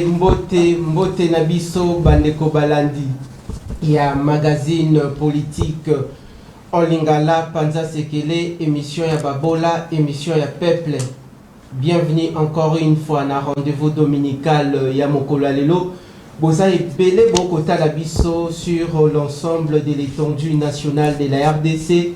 Mbote Nabiso Bandeko Balandi. Il y a magazine politique en lingala Panza Sekele, émission ya Babola, émission ya Peuple. Bienvenue encore une fois à un rendez-vous dominical ya Mokolo Lelo. Boza et Belé Bokota Labiso sur l'ensemble de l'étendue nationale de la RDC.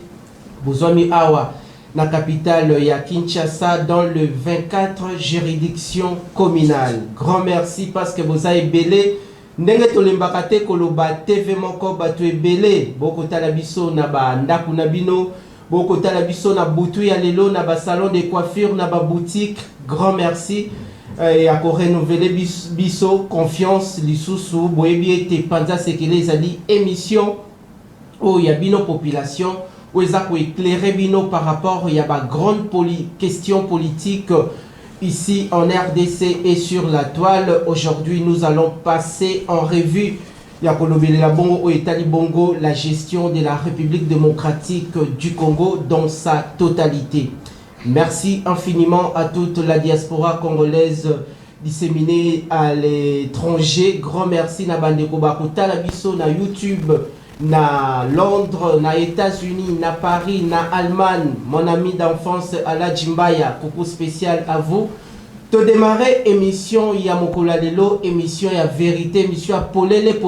Bozomi Awa. La capitale ya Kinshasa dans le 24 juridictions communales. Grand merci parce que vous avez belé. Ndenge tolembakate koloba TV moko batu ebele. Boko talabiso na ba ndaku na bino. Boko talabiso na butu ya lelo na ba salon de coiffure na ba boutique. Grand merci. Et à renouveler biso confiance lisusu boyebi ete Panza Sekele ezali émission o ya bino population. Où ils ont éclairé bino par rapport à la grande question politique ici en RDC et sur la toile. Aujourd'hui, nous allons passer en revue la gestion de la République démocratique du Congo dans sa totalité. Merci infiniment à toute la diaspora congolaise disséminée à l'étranger. Grand merci na bandeko bakota la biso na YouTube. Na Londres, na États-Unis, na Paris, na Allemagne, mon ami d'enfance Ala Jimbaya, coucou spécial à vous. To démarrer émission ya Mokolo Lelo, émission ya vérité, émission ya polele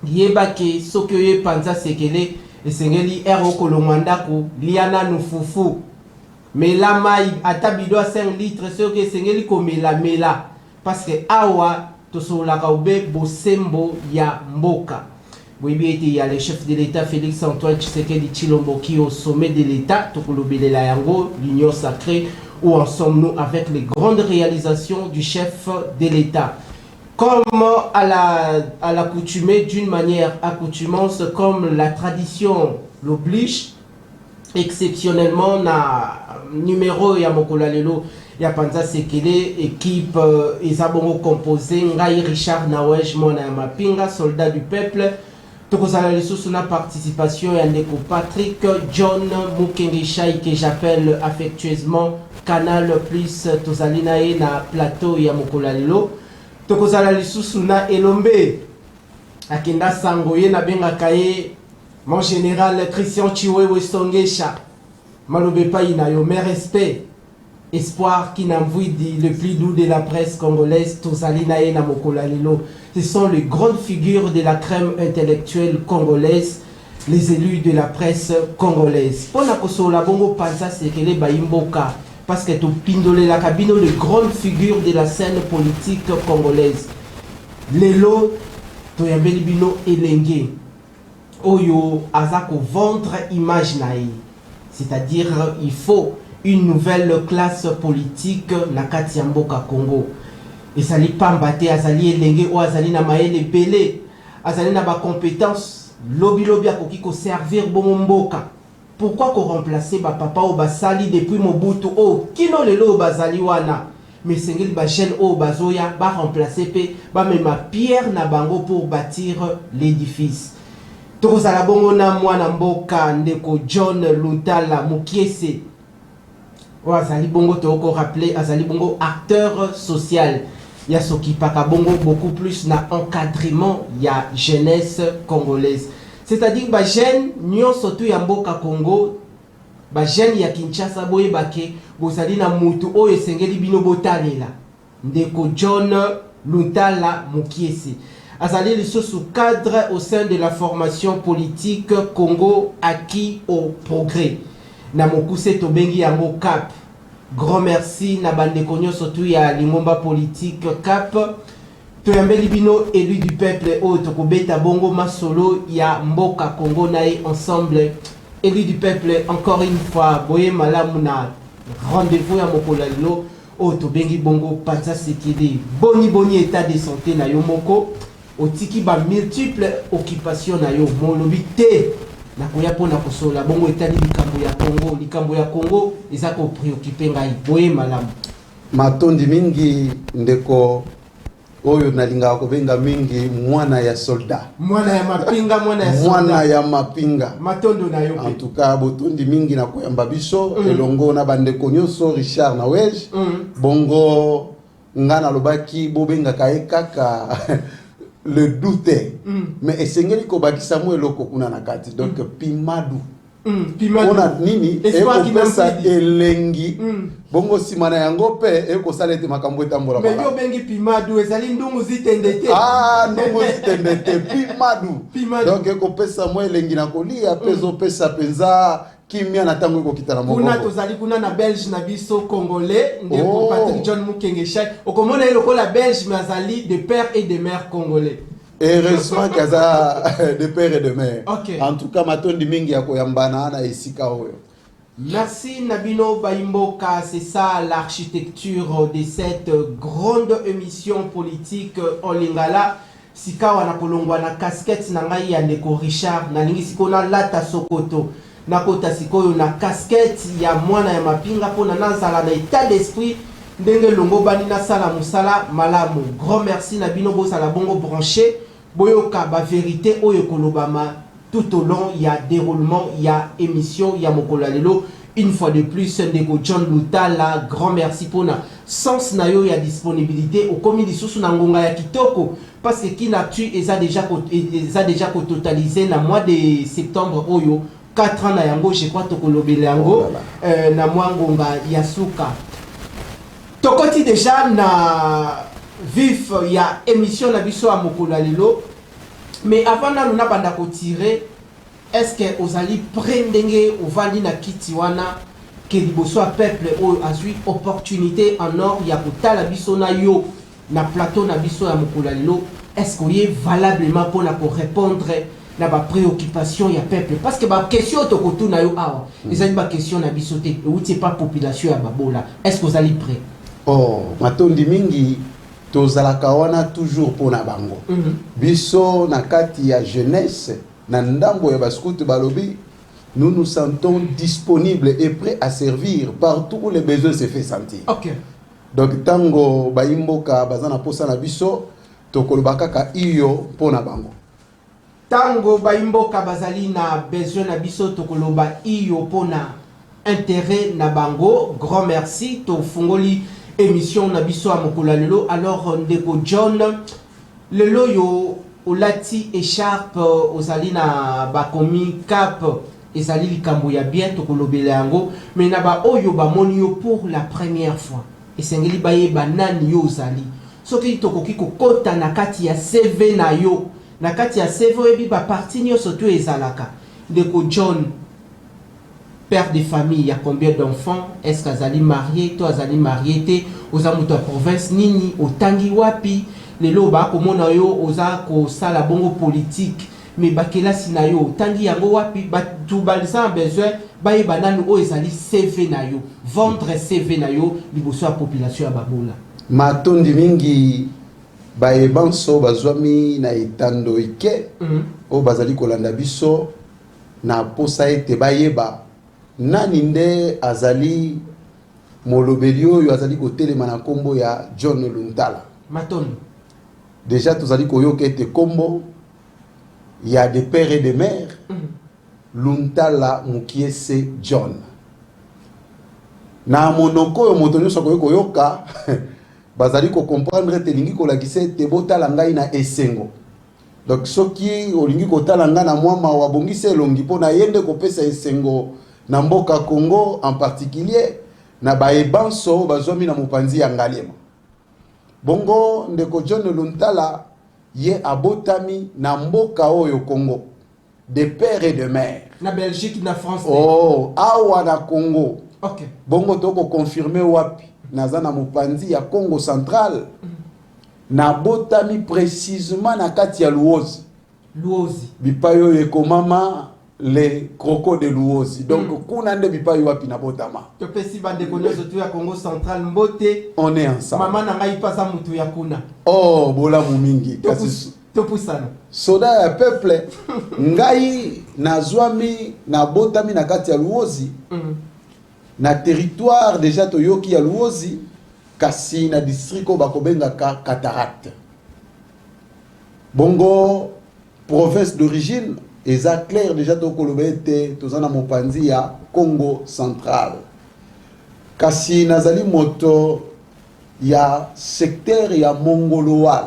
yebake sokoye Panza Sekele esengeli ero kolomandako liana nufufu. Mela mai atabido 5 litres soke esengeli komela mela parce que awa to solaka ube bosembo ya mboka. Oui, il y a le chef de l'État Félix Antoine Tshisekedi Tshilombo qui est au sommet de l'État, Tokolobele la Yango, l'Union sacrée, où en sommes-nous avec les grandes réalisations du chef de l'État. Comme à l'accoutumée, d'une manière accoutumance, comme la tradition l'oblige, exceptionnellement, na numéro ya Mokolo Lelo, ya Panza Sekele, équipe Ezabongo composée, Ngai Richard Nawej, Mona Mapinga, soldat du peuple. Tokozala lisusu na participation ya Ndeko Patrick John Mukengisha que j'appelle affectueusement Canal Plus tozali na ye na plateau ya Mokolo Lelo. Tokozala lisusu na Elombe akenda sango ye na bengaka ye mon général Christian Chiwewe Songesha malobe pa ina yo mes respect espoir qui n'envoie le plus doux de la presse congolaise tozali na ye na Mokolo Lelo. Ce sont les grandes figures de la crème intellectuelle congolaise, les élus de la presse congolaise. Pour la kosola bongo Panza Sekele baimboka parce que tu pindole la cabine les grandes figures de la scène politique congolaise. Lelo toyambeli bino elenge oyo azako vendre image nae. C'est-à-dire il faut une nouvelle classe politique na kati ya mboka Congo. Et ça li pambate azali elenge o azali na maele belé azali na ba compétence lobi akoki ko servir bon mboka. Pourquoi ko remplacer ba papa o basali depuis Mobutu o kino lelo bazali wana mais sengeli ba jeune o bazoya ba remplacer pe ba mema pierre na bango pour bâtir l'édifice. Tokozala bongo na mwana mboka Ndeko John Lutala Mukiese o azali bongo toko rappeler azali bongo acteur social. Il y a ce qui pakabongo beaucoup plus na encadrement ya jeunesse congolaise. C'est-à-dire ba jeune nyon surtout ya mboka Congo, ba jeune ya Kinshasa boye bake bozali na mutu o esengeli bino botalela. Ndeko John Lutala Mukiese. Azali sous cadre au sein de la formation politique Congo acquis au progrès. Na mokuse tobengi yango CAP. Grand merci na bande konyo surtout ya lingomba politique CAP. Toyambeli bino élu du peuple o tokobeta bongo masolo ya mboka Congo nae ensemble. Élu du peuple encore une fois boye malamu na rendez-vous ya Mokolo Lelo o tobengi bongo Panza Sekele. Boni état de santé na yo moko otiki ba multiple occupation na yo molobi te. Na koya pona kosola bongo etali likambo ya Congo ezako préoccupé ngai boye malamu matondi mingi ndeko oyo nalinga ko benga mingi mwana ya soldat mwana ya mapinga matondo na yo en tout cas botondi mingi na koyamba biso elongo na bandeko nyonso Richard Nawej bongo ngana lobaki bobenga kae kaka le doute mais esengeli ko bakisa mo eloko kuna na kati donc pimadu ona nini ekopesa elengi bongo simana yango pe ekosalete makambo etambola mais yo bengi pimadu ezali ndungu zitendete ndungu zitendete pimadu donc ekopesa mo elengi na kolia pezo pesa penza kimia na tango ekokita na moko kuna tozali kuna na Belge na biso congolais ndeko Patrick John Mukengeshai okomona eloko la Belge mais azali de père et de mère congolais. Heureusement qu'il y a de père et de mère. Okay. En tout cas, matondi mingi ya koyambana na esika oyo. Merci Nabino Baimboka, c'est ça l'architecture de cette grande émission politique en Lingala. Sika wana kolongwa na casquette na ngai ya ndeko Richard na lingi sikona lata sokoto. Nakota sikoyo na casquette ya mwana ya mapinga pona nazala na état d'esprit ndenge longo bani na sala musala malamu. Grand merci Nabino bosala bongo branché. Boyoka ba vérité oyo kolobama tout au long il y a déroulement il y a émission il y a mokolo lelo une fois de plus ndeko John Lutala grand merci pour na sens na yo ya disponibilité au commis lisusu na ngonga ya kitoko parce que qui n'a tu eza déjà totalisé na mois de septembre oyo 4 ans na yango je crois tokolobele yango na mois ngonga ya suka tokoti déjà na vif ya émission na biso à mokolo lelo mais avant na luna banda ko tirer est-ce que ozali prendenge ovandi na kiti wana que liboso a peuple o azui opportunité en or ya kotala biso na yo na plateau na biso ya mokolo lelo est-ce qu'on est valablement pour répondre na ba préoccupation ya peuple parce que ba question to kotu na yo awa ezali ba question na biso te ou c'est pas population ya babola est-ce que ozali prêt matondi mingi tozalaka wana toujours pona bango biso na kati ya jeunesse na ndambo ya baskutu balobi nous nous sentons disponibles et prêts à servir partout où les besoins se fait sentir. OK. Donc tango baimboka bazana posa na biso tokolobaka ka iyo pona bango. Tango baimboka bazali na besoin na biso tokoloba iyo pona intérêt na bango. Grand merci to fungoli émission na biso a mokolo lelo alors ndeko John lelo yo olati écharpe ozali na bakomi cap ezali likambo ya bien tokolobela yango mais na ba oyo bamoni yo pour la première fois esengeli bayeba nani yo ozali soki tokoki kokota na kati ya CV na yo na kati ya CV oyebi ba parti nyonso to ezalaka ndeko John père de famille, il y a combien d'enfants? Est-ce qu'azali marié? Toi, azali marié te? Oza muto a province nini? Otangi wapi? Lelo ba komona yo oza ko sala bongo politique. Mais bakela sina yo otangi yango wapi? Ba tout balisa besoin ba yebananu o ezali CV na yo. Vendre CV na yo liboso a population ya babola. Matondi mingi ba yebanso bazwami na itando ike o bazali kolanda biso na posa ete ba yeba nani nde azali molobeli oyo azali kotelema na kombo ya John Luntala Matoni déjà tozali koyoka ete kombo ya de père et de mère Luntala Mukiese John na monoko oyo moto nyonso koyoka bazali ko comprendre ete lingi kolakisa ete botala ngai na esengo donc soki olingi kotala ngai na mwama wabongisa elongi mpo na yende kopesa esengo na mboka Congo en particulier na baebanso bazwami na mopanzi ya ngalema bongo ndeko John Luntala ye abotami na mboka oyo Congo de père et de mère na Belgique na France awa na Congo OK bongo toko confirmer wapi naza na mopanzi ya Congo central na botami précisément na kati ya Luozi bipayo ekomama les crocos de Luozi donc kuna nde bipayo wapi na botama to pesi bande konozo tu ya Congo central mbote on est ensemble mama na ngai pasa mutu ya kuna bola mumingi kasi to pusana soda ya peuple ngai nazwami na botami na kati ya Luozi na territoire déjà toyoki ya Luozi kasi na district ko bakobenga Cataracte bongo province d'origine eza clair déjà tokolobete tozana mopanzi ya Congo central kasi nazali moto il y a secteur ya Mongoloal.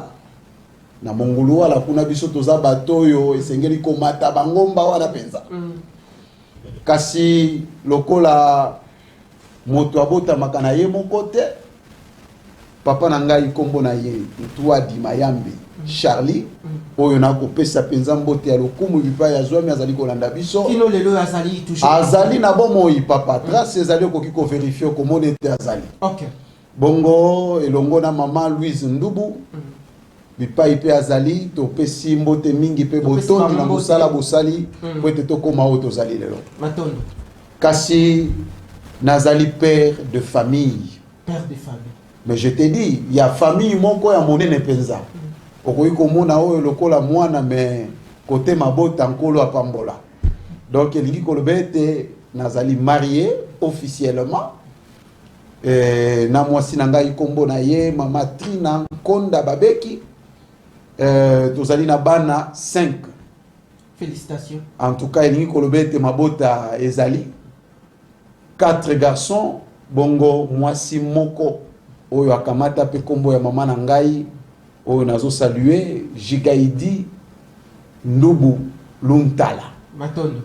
Na Mongoloal kuna biso toza batoyo esengeli komata bangomba wana penza. Kasi lokola moto abota makana ye mokote papa na ngai kombo na ye Tuadi Mayambi Charlie oyo na kopesa penza mbote ya lokumu bipa ya zwami azali kolanda biso kino lelo azali toujours azali na bomoi papa trace ezali koki ko vérifier ko monete azali. OK. Bongo elongo na mama Louise Ndubu bipa ipe azali to pesi mbote mingi pe botoni na musala bosali po ete tokoma oyo tozali lelo. Matondo. Kasi nazali père de famille. Père de famille. Mais je te dis, il y a famille moko ya monene penza. Okoyi komona oyo lokola mwana mais côté mabota nkolo apambola. Donc elingi kolobete nazali marié officiellement. Na mwasi na ngai kombo na ye mama Trina Konda Babeki. Tozali na bana 5. Félicitations. En tout cas elingi kolobete mabota ezali 4 garçons bongo mwasi moko oyo akamata pe kombo ya mama na ngai oyo nazo saluer Jigaidi Ndubu Luntala. Matondo.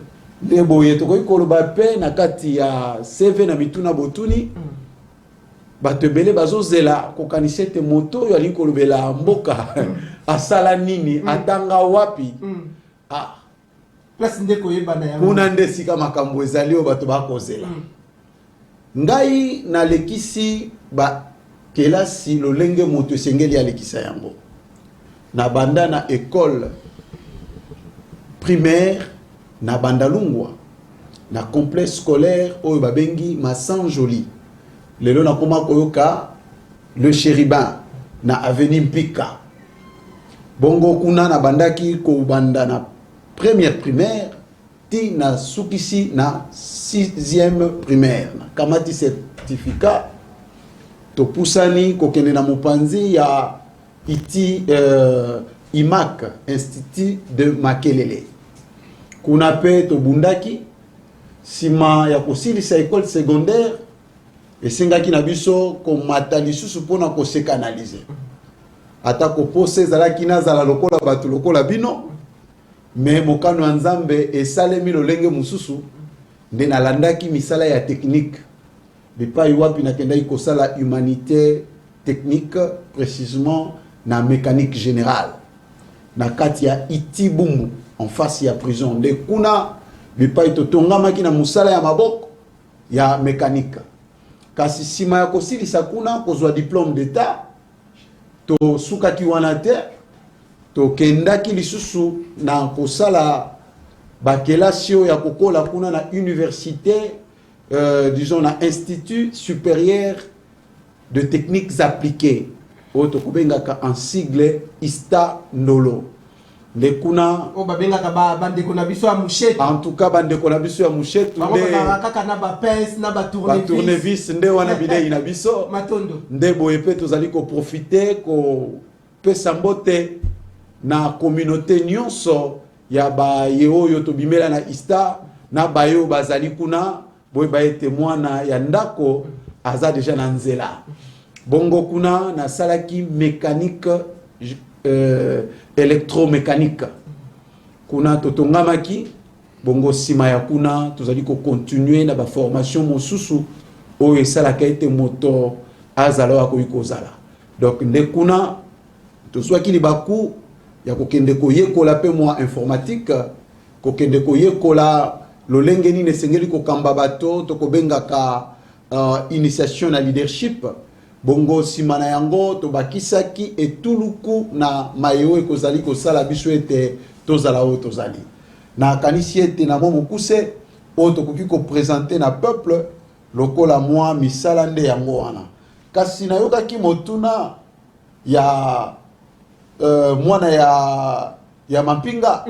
Lebo yeto ko koloba pe na kati ya CV na mituna botuni. Bato ebele bazozela kokanisete moto yo ali kolobela mboka asala nini atanga wapi. Place ndeko yebana ya kuna ndesika makambo ezali o bato bakozela. Ngai na lekisi ba kelasi lolenge moto esengeli alekisa yango na banda na école primaire na Bandalungwa na complexe scolaire oyo babengi Massanjoli lelo na koma koyoka le Chérubin na avenue Mpika bongo kuna na bandaki ko banda na première primaire ti na sukisi na 6e primaire kamati certificat to pusani kokende na mopanzi ya IMAC Institut de Makelele kuna pe to bundaki sima ya kosilisa école secondaire esengaki na biso komata lisusu mpona kosekanalize ata kopose ezalaki nazala lokola bato lokola bino me mokano ya Nzambe esalemi lolenge mosusu nde nalandaki misala ya technique bipai wapi nakendaki kosala humanité technique précisément na mécanique générale na kati ya Itibumbu en face ya prison nde kuna bipai totongamaki na musala ya maboko ya mécanique kasi sima ya kosilisa kuna kozwa diplôme d'état to sukaki wana te to kendaki lisusu na kosala bakelasi oyo ya kokola kuna na université disons na institut supérieur de techniques appliquées oyo tokobengaka en sigle ISTA Ndolo nde kuna o babengaka bandeko na biso ya Mouchetu. En tout cas bandeko na biso ya Mouchetu nde kaka na ba pince na ba tournevis nde wana bidei na biso Matondo nde boye pe tozali ko profiter ko pesa mbote na communauté nyonso ya ba yeoyo tobimela na ISTA na bayo bazali kuna boye ba témoin ya ndako aza déjà na nzela bongo kuna na salaki mécanique électromécanique kuna totongamaki bongo sima ya kuna tozali ko continuer na ba formation mosusu oyo esalaka ete moto azala akoki kozala donc nde kuna tozwaki libaku ya kokende koyekola pe mwa informatique kokende koyekola lolenge nini esengeli kokamba bato tokobengaka initiation na leadership bongo sima na yango tobakisaki etuluku na mayo ekozali kosala biso ete tozala oyo tozali na kanisi ete na mokuse oyo tokoki kopresente na peuple lokola mwa misala nde yango wana kasi nayokaki motuna ya mwana ya Mampinga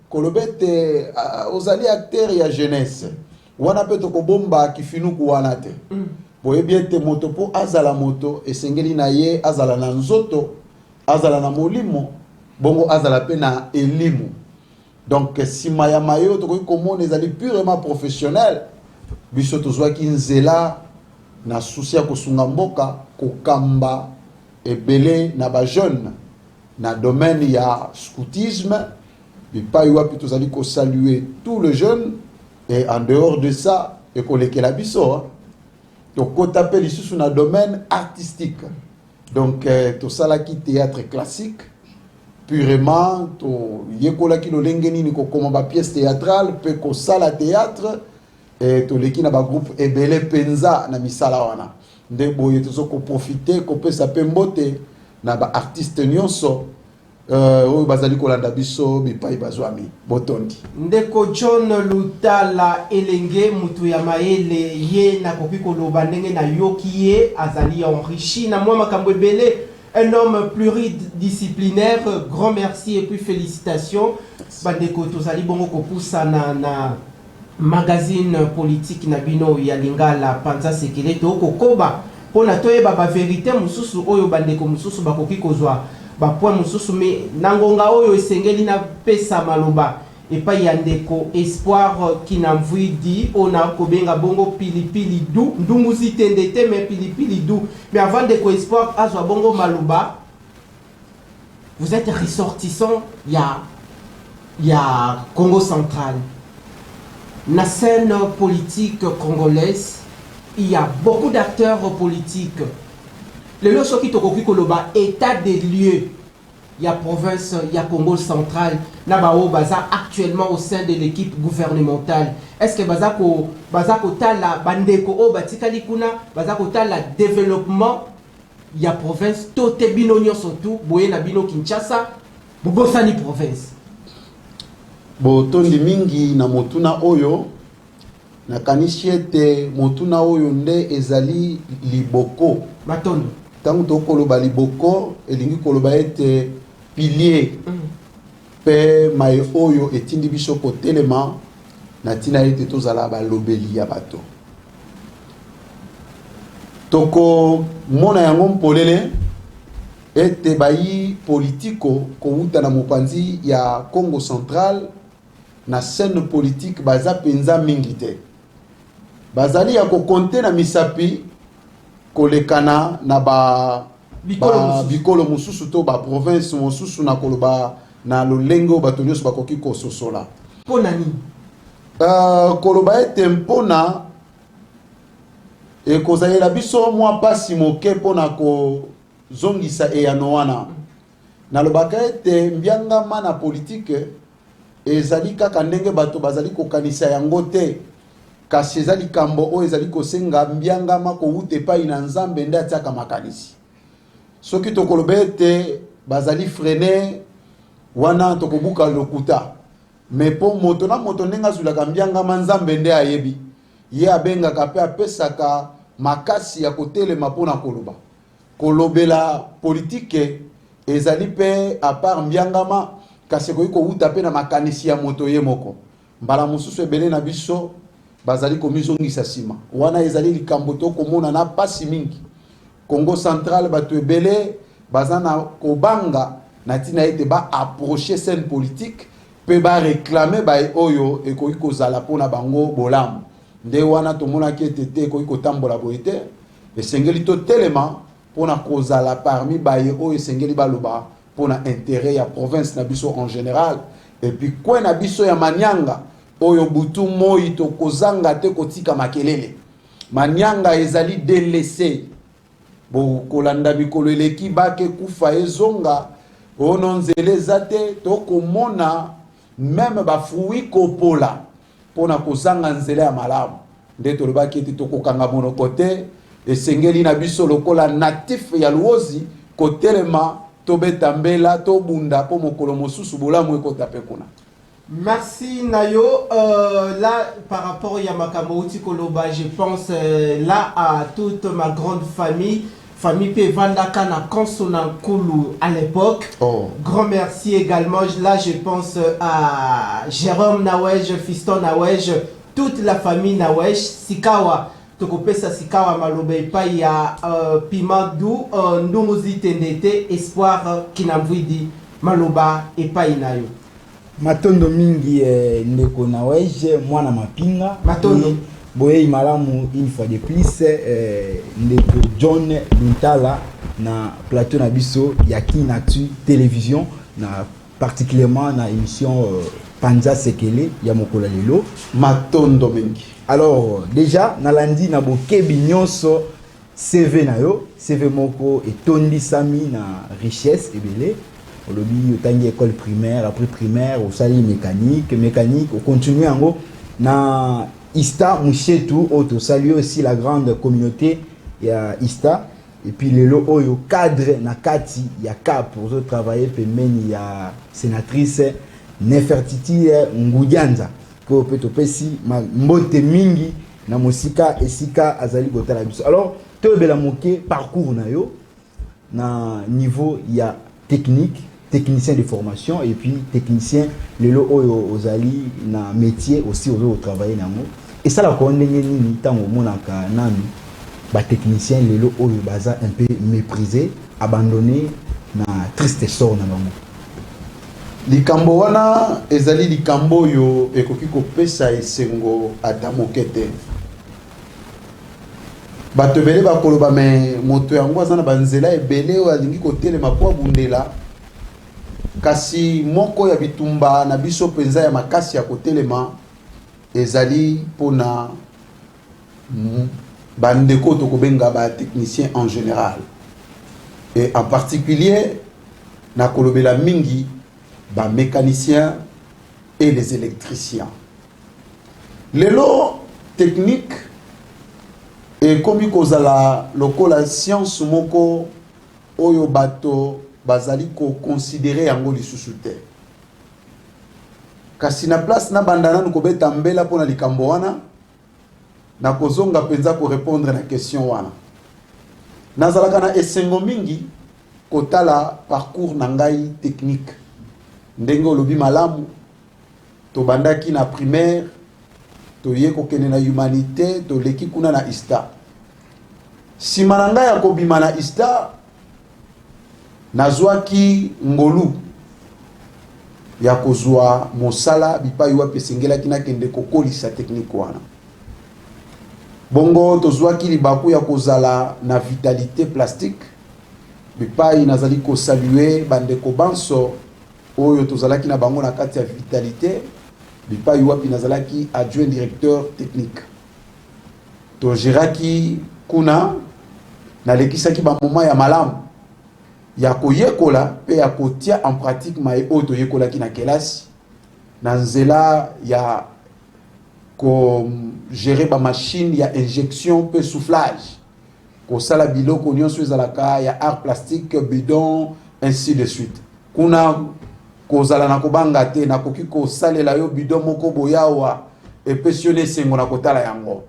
kolobete ozali acteur ya jeunesse wana pe tokobomba kifinuku wana te boyebi ete moto po azala moto esengeli na ye azala na nzoto azala na molimo bongo azala pe na elimu donc sima ya mayo tokoki komona ezali purement professionnel biso tozwaki nzela na souci ya kosunga mboka kokamba ebele na ba jeune na domaine ya scoutisme bipai wapi tozali ko saluer tout le jeune et en dehors de ça et kolekela biso to kotape lisusu na domaine artistique donc to salaki théâtre classique purement to yekola ki lolenge nini ko koma ba pièce théâtrale pe ko sala théâtre et to leki na ba groupe ebele penza na misala wana nde boye tozo ko profiter ko pesa pe mbote na ba artiste nyonso oyo bazali kolanda biso bipai bazwami botondi ndeko John Lutala elenge mutu ya maele ye na koki koloba ndenge na yoki ye azali enrichi na mwa makambo ebele. Un homme pluridisciplinaire, grand merci et puis félicitations. Bandeko tozali bongo kopusa na magazine politique na bino ya lingala panza sekele to kokoba pona toyeba ba vérité mususu oyo bandeko mususu bakoki kozwa ba point mususu me nangonga oyo esengeli na pesa maloba epai ya ndeko espoir kinamvidi ona kobenga bongo pilipili du ndunguzi tendete mais pilipili du mais avant ndeko espoir azwa bongo maloba. Vous êtes ressortissant ya Congo central. La scène politique congolaise, il y a beaucoup d'acteurs politiques. Le loso qui tokoki koloba état des lieux. Il y a province, il y a Congo central, Nabao baza actuellement au sein de l'équipe gouvernementale. Est-ce que bazako tala bandeko o batikali kuna bazako tala développement il y a province tote bino surtout boye na bino Kinshasa bobosani province. Botondi mingi na motuna oyo na kanisiete motuna oyo nde ezali liboko matondo tangu to koloba liboko elingi koloba ete pilier pe mai oyo etindi biso ko telema na tina ete tozala ba lobeli ya bato toko mona yango mpolele ete bayi politiko ko uta na mopanzi ya Congo central na scène politique baza penza mingi te bazali ya ko konte na misapi kolekana na ba bikolo mususu to ba province mususu na koloba na lolengo batonyo ba koki ko sosola pona ni koloba ete mpona e kozayela biso mwa pasi moke pona ko zongisa eyano wana na lobaka ete mbiangama na politique ezali kaka ndenge bato bazali kokanisa yango te kasi ezali kambo oyo ezali kosenga mbiangama ko ute pai na nzambe nde atiaka makanisi soki tokoloba ete bazali freine wana tokobuka lokuta me po moto na moto ndenge azulaka mbiangama nzambe nde ayebi ye abengaka pe apesaka makasi ya kotelema mpona koloba kolobela politike ezali pe a part mbiangama kasi koyi kouta pe na makanisi ya moto ye moko mbala mosusu ebele na biso bazali komizongisa nsima wana ezali likambo tokomona na pasi mingi Congo central bato ebele baza na kobanga na tina ete ba approcher scène politique pe ba réclamer ba oyo ekoki kozala pona bango bolamu nde wana tomonaki ete te ekoki kotambola boye te esengeli to telema pona kozala parmi ba oyo esengeli baloba pona intérêt ya province na biso en général et puis kwe na biso ya manyanga oyo butu moi to kozanga te kotika makelele manyanga ezali délaissé bo kolanda mikolo eleki bake kufa ezonga ono nzele zate to komona même ba fruit kopola pona kozanga nzele ya malamu nde tolobaki ete tokokanga monoko te esengeli na biso lokola natif ya luozi kotelema tobeta mbela tobunda po mokolo mosusu bolamu ekota pe kuna. Merci Nayo. Là, par rapport à Yamakambo Koloba, je pense là à toute ma grande famille Pevandaka na Konsonan Kulu à l'époque. Oh. Grand merci également. Là, je pense à Jérôme Nawej, Fiston Nawej, toute la famille Nawej, Sikawa. Tokopesa Sikawa Malobe Paya, Pimadou, Ndumuzi Tendete, Espoir Kinamvidi, Maloba et Nayo. Matondo mingi ndeko Nawej mwana mapinga Matondo boye malamu une fois de plus ndeko John Luntala na plateau na biso ya Kinactu télévision na particulièrement na émission Panza Sekele ya mokolo lelo matondo mingi. Alors déjà nalandi na bokebi nyonso CV na yo CV moko etondi sami na richesse ebele olobi otangi école primaire après primaire au sali mécanique au continue yango na Ista Mouchetou auto saluer aussi la grande communauté ya Ista et puis lelo oyo cadre na kati ya cap pour travailler pembeni ya sénatrice Nefertiti Ngudianza ko peto pesi mbote mingi na musika esika azali kotala biso. Alors to bela moke parcours na yo na niveau ya technicien de formation et puis technicien lelo oyo ozali na métier aussi ozo travailler nango et ça la kondenge nini tango monaka nami ba technicien lelo oyo baza un peu méprisé abandonné na triste sort na bango. Likambo wana ezali likambo yo ekoki kopesa esengo ata mokete bato ebele bakoloba me moto yango aza na banzela ebele oyo alingi kotelema po abundela kasi moko ya bitumba na biso penza ya makasi ya kotelema ezali pona bandeko tokobenga ba technicien en général et en particulier na kolobela mingi ba mécaniciens et les électriciens. Lelo technique et comme kozala lokola science moko oyo bato bazali ko considérer yango lisusu te. Kasi na place na bandana nuko beta mbela pona likambo wana na kozonga penza ko répondre na question wana. Nazalaka na esengo mingi kotala parcours na ngai technique. Ndenge olobi malamu to bandaki na primaire to yeko kene na humanité to leki kuna na Ista. Sima na ngai ya kobima na Ista nazwaki ngolu ya kozwa mosala bipai wapi sengela kina kende kokolisa technique wana. Bongo tozwaki libaku ya kozala na vitalité plastique bipai nazali ko saluer bandeko banso oyo tozalaki na bango na kati ya vitalité bipai wapi nazalaki adjoint directeur technique to geraki kuna na lekisaki ba moment ya malamu ya koyekola pe ya kotia en pratique mai oyo toyekola ki na kelasi na nzela ya ko gérer ba machine ya injection pe soufflage ko sala biloko nyonso ezalaka ya art plastique bidon ainsi de suite kuna kozala na kobanga te na koki ko salela yo bidon moko boyawa epesione sengo na kotala yango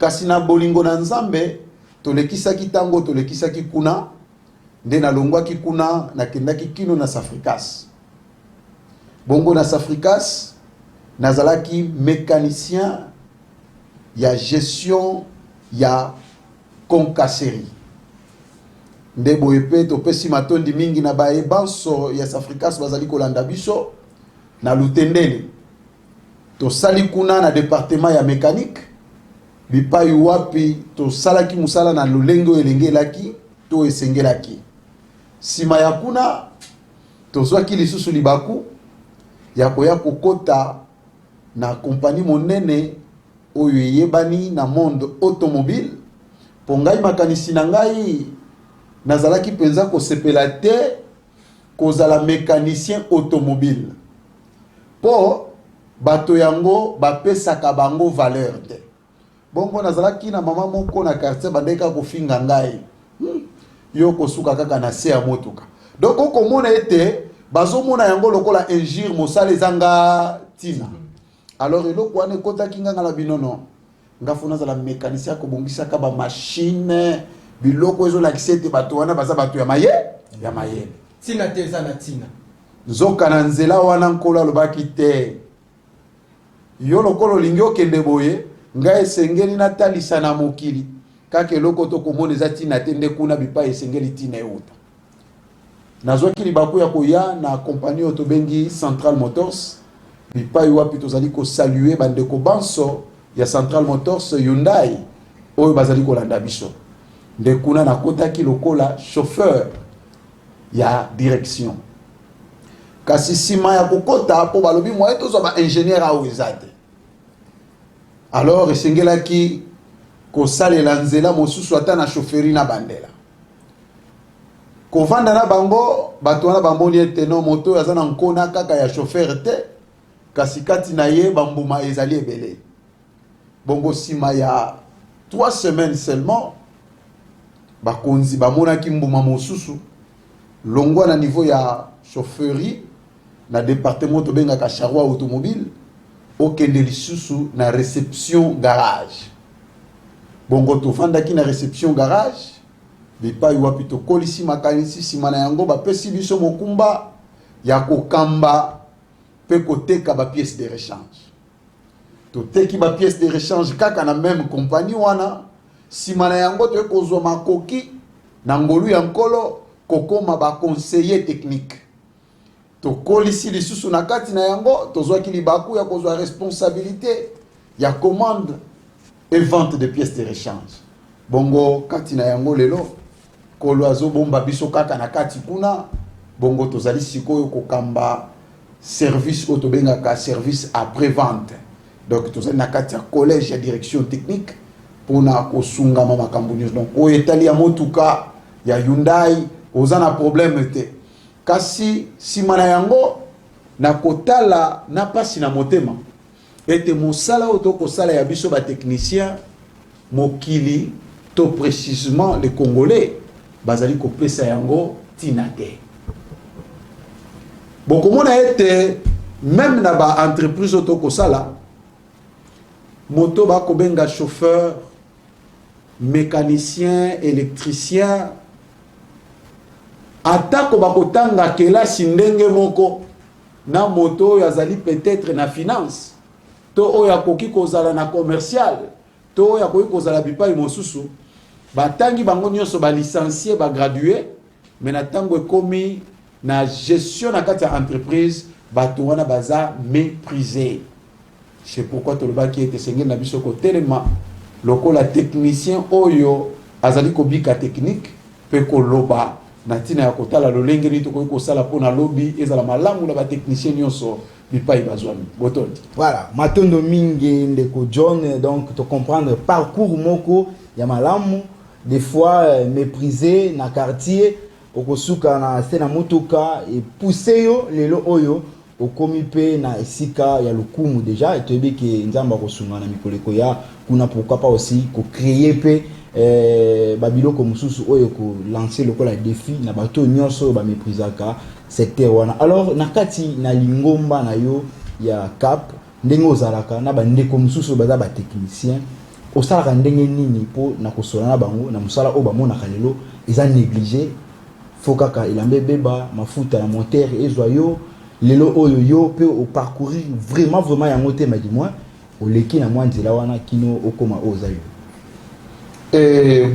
kasi na bolingo na nzambe tolekisaki tango tolekisaki kuna nde na longwaki kuna na kendaki kino na Safricas bongo na Safricas nazalaki mécanicien ya gestion ya concasserie nde boyepe topesi matondi mingi na bae banso ya Safricas bazali kolanda biso na lutendele to sali kuna na département ya mécanique bipai wapi to salaki musala na lulengo elengelaki to esengelaki sima ya kuna to zwaki lisusu libaku ya koya kokota na kompani monene oyo yebani na monde automobile pongai makanisi na ngai nazalaki penza ko sepela te kozala mécanicien automobile po bato yango bapesaka bango valeur te bongo nazalaki na mama moko na quartier bandeka kofinga ngai yo kosuka kaka na se ya motuka donc okomona ete bazomona yango lokola injure mosala ezanga tina alors eloko wana ekotaki nganga na binono ngafu nazala mécanicien akobongisaka ba machine biloko ezolakisa ete bato wana baza bato ya mayele tina te eza na tina nzoka na nzela wana nkolo alobaki te yo lokolo olingi okende boye ngai esengeli natalisa na mokili kaka eloko tokomona eza tina te nde kuna bipai esengeli tina euta nazwaki libaku ya koya na kompani oyo tobengi Central Motors bipai wapi tozali kosalue bandeko banso ya Central Motors Hyundai oyo bazali kolanda biso nde kuna nakotaki lokola chauffeur ya direction kasi sima ya kokota po balobi moye tozwa ba ingénieur awo eza te alors esengelaki kosalela nzela mosusu ata na chauffeurie na bandela kovanda na bango bato wana bamoni ete no moto oyo aza na nkona kaka ya chauffeur te kasi kati na ye bambuma ezali ebele bongo sima ya 3 semaines seulement bakonzi bamonaki mbuma mosusu longwa na niveau ya chauffeurie na département tobengaka charroi automobile okende lisusu na réception garage bongo tovandaki na réception garage bipai wapi tokolisi makanisi nsima na yango bapesi biso mokumba ya kokamba mpe koteka bapièce de rechange toteki bapièce de rechange kaka na même compagnie wana nsima na yango toye kozwa makoki na ngolu ya nkolo kokoma baconseiller technique tokolisi lisusu na kati na yango tozwaki libaku ya kozwa responsabilité ya commande et vente de pièces de rechange bongo kati na yango lelo kolo azobomba biso kaka na kati kuna bongo tozali sikoyo kokamba service oyo tobengaka service après vente donc tozali na kati ya collège ya direction technique mpona kosungama makambo nyonso donc oyo etali ya motuka ya Hyundai oza na problème te kasi nsima na yango na kotala na pasi na motema ete mosala oyo tokosala ya biso batechnicien mokili to précisément les Congolais bazali kopesa yango tina te bokomona ete même na ba entreprise oyo tokosala moto bakobenga chauffeur mécanicien électricien atako bakotanga kelasi ndenge moko na moto oyo azali peut-être na finance to oyo akoki kozala na commercial to oyo akoki kozala bipai mosusu batangi bango nyonso balicencié bagradué mais na ntango ekomi na gestion na kati ya entreprise bato wana baza méprisé. C'est pourquoi tolobaki ete sengeli na biso kotelema lokola technicien oyo azali kobika technique pe koloba na tina ya kotala lolenge ni tokoki kosala mpona lobi ezala malamu na batechnicien nyonso bipai bazwami botondi. Voilà, matondo mingi ndeko John, donc to comprendre parcours moko ya malamu des fois méprisé na quartier okosuka na sena motoka et pousser yo lelo oyo okomi pe na esika ya lokumu déjà et toyebi ke nzamba kosunga na mikoleko ya kuna pourquoi pas aussi ko créer pe babiloko mususu oyo ko lancer lokola défi na bato nyonso ba méprisaka secteur wana. Alors nakati na lingomba na yo ya cap ndenge ozalaka na bandeko mususu baza ba technicien osalaka ndenge nini po na kosola na bango na musala o bamonaka lelo eza négligé fokaka ilambe beba mafuta na moteur ezwa yo lelo oyo yo pe au parcourir vraiment ya moté ma dis-moi o leki na mwa nzela wana kino okoma oza yo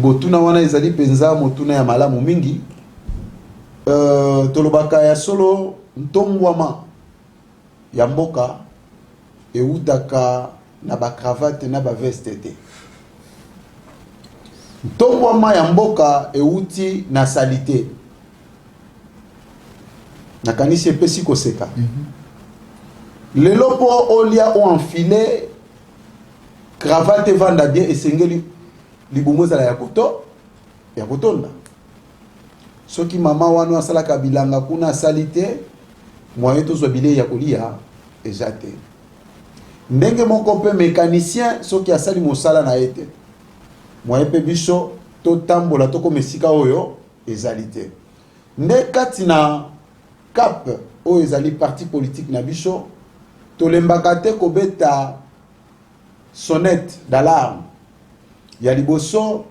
botuna wana ezali penza motuna ya malamu mingi tolobaka ya solo ntongwama ya mboka eutaka na ba cravate na ba veste te ntongwama ya mboka euti na salite na kanisi epesi koseka lelo po olia o enfilé cravate vanda bien esengeli libumu ezala ya kotonda soki mama wana asalaka bilanga kuna asali te moyen tozwa bilei ya kolia eza te ndenge moko mpe mécanicien soki asali mosala na ye te moyen mpe biso totambola tokoma esika oyo ezali te nde kati na cap oyo ezali parti politique na biso tolembaka te kobeta sonnette d'alarme ya liboso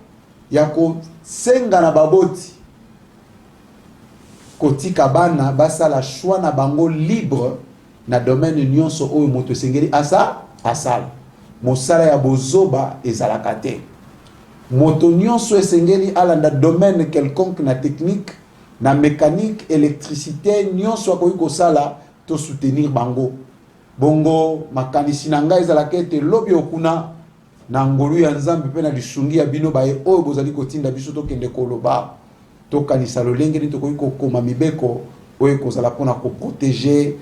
ya kosenga na baboti kotika bana basala choix na bango libre na domaine nyonso oyo moto esengeli asala mosala ya bozoba ezalaka te moto nyonso esengeli alanda domaine quelconque na technique na mécanique électricité nyonso akoki kosala to soutenir bango bongo makanisi na ngai ezalaka ete lobi okuna na ngolu ya nzambe pe na lisungi ya bino baye oyo bozali kotinda biso tokende koloba tokanisa lolenge ni tokoki kokoma mibeko oyo kozala mpona koprotéger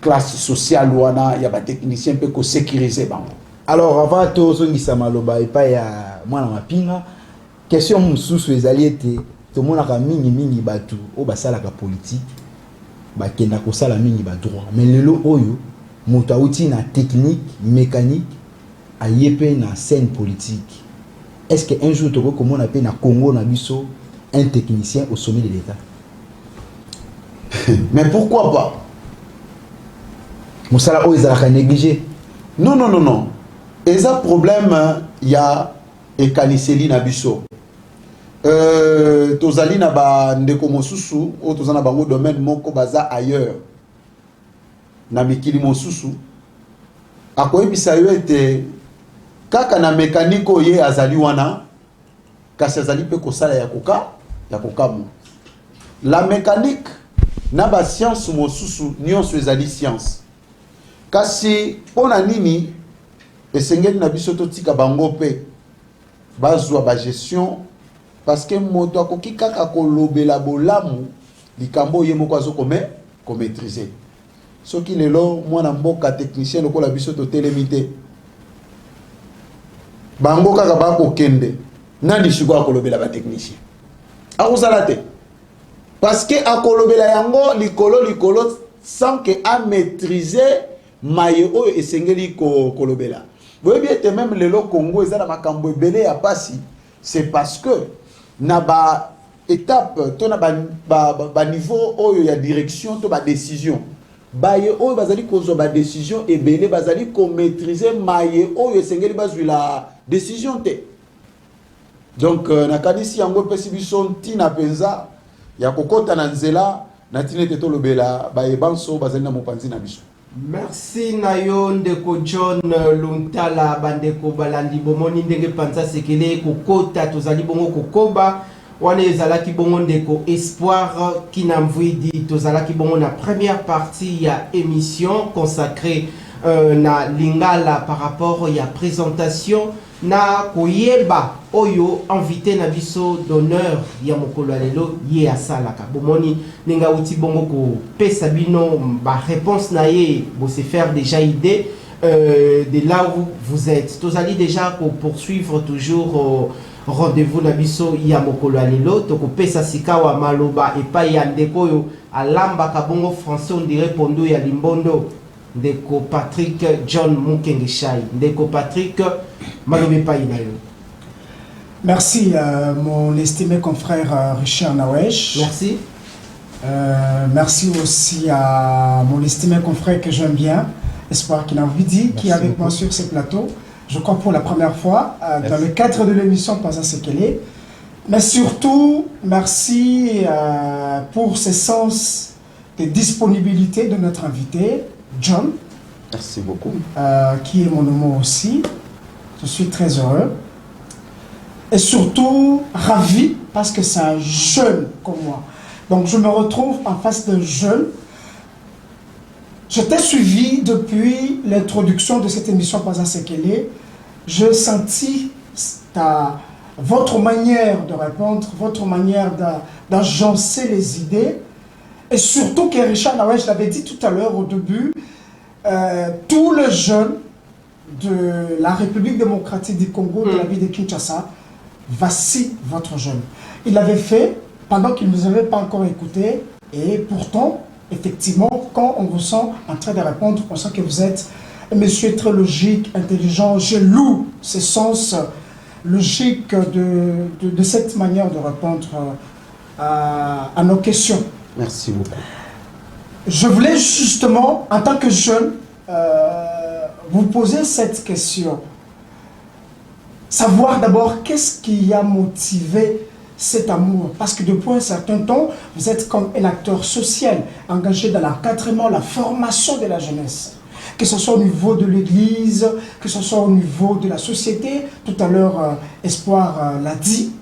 classe sociale wana ya batechnicien mpe kosécuriser bango. Alors avant tozongisa maloba epai ya mwana mapinga, question mosusu ezali ete tomonaka mingi bato oyo basalaka politique bakenda kosala mingi badroit, mais lelo oyo moto auti na technique mécanique aye pe na scène politique. Est-ce que un jour tokoki komona pe na Congo na biso un technicien au sommet de l'État? Mais pourquoi pas? Mosala oyo ezalaka négligé. Non. Eza problème ya ekaniseli na biso. Tozali na ba ndeko mosusu o tozana bango domaine moko baza ailleurs. Na mikili mosusu akoyebisa yo ete kaka na mécanique ye azali wana kasi azali pe kosala ya kokamu. La mécanique na ba science mosusu nyonso ezali science. Kasi pona nini esengeli na biso totika bango pe bazwa ba gestion parce que moto akoki kaka kolobela bolamu likambo ye moko azo ko maîtriser. Soki lelo mwana mboka technicien lokola biso to telemite bango kaka ba ko kende nani shiko akolobela ba technicien akozala te parce que akolobela yango likolo sans que a maîtriser maye oyo esengeli kolobela. Vous voyez bien même lelo Congo ezala makambo ebele ya pasi, c'est parce que na ba étape to na ba niveau oyo ya direction to ba décision baye oyo bazali kozwa ba décision ebele bazali ko maîtriser maye oyo esengeli bazwi la décision te. Donc na kanisi yango pesi biso ntina penza ya kokota na nzela na tinete to lobela baye banso bazali na mopanzi na biso. Merci Nayo ndeko John Luntala bandeko balandi bomoni ndenge panza sekele kokota tozali bongo kokoba wana ezalaki bongo ndeko Espoir Kinamvwidi tozalaki bongo na première partie ya émission consacrée na Lingala par rapport ya présentation na koyeba oyo invité na biso d'honneur ya mokolo lelo ye asalaka bomoni ninga uti bongo ko pesa bino ba réponse na ye bo se faire déjà idée de là où vous êtes. Tozali déjà pour poursuivre toujours rendez-vous na biso ya mokolo lelo to ko pesa sikawa maloba et pa ya ndeko yo alamba ka bongo français on dirait pondo ya limbondo ndeko Patrick John Mukengeshai. Ndeko Patrick malobe pa inayo. Merci mon estimé confrère Richard Nawesh. Merci. Merci aussi à mon estimé confrère que j'aime bien, Espoir Kinamvwidi, qui est avec moi sur ce plateau. Je crois pour la première fois dans le cadre de l'émission Panza Sekele. Mais surtout, merci pour ce sens de disponibilité de notre invité, John. Merci beaucoup. Qui est mon nom aussi. Je suis très heureux. Et surtout, ravi parce que c'est un jeune comme moi. Donc je me retrouve en face d'un jeune. Je t'ai suivi depuis l'introduction de cette émission Panza Sekele. Je sentis votre manière de répondre, votre manière d'agencer les idées. Et surtout que Richard Nawesh l'avait dit tout à l'heure au début, tous les jeunes de la République démocratique du Congo, de la ville de Kinshasa, voici votre jeune. Il l'avait fait pendant qu'il ne nous avait pas encore écouté. Et pourtant, effectivement, quand on vous sent en train de répondre, on sent que vous êtes un monsieur très logique, intelligent. Je loue ce sens logique de cette manière de répondre à nos questions. Merci beaucoup. Je voulais justement, en tant que jeune, vous poser cette question. Savoir d'abord qu'est-ce qui a motivé cet amour. Parce que depuis un certain temps, vous êtes comme un acteur social, engagé dans l'encadrement, la formation de la jeunesse. Que ce soit au niveau de l'Église, que ce soit au niveau de la société. Tout à l'heure, Espoir l'a dit.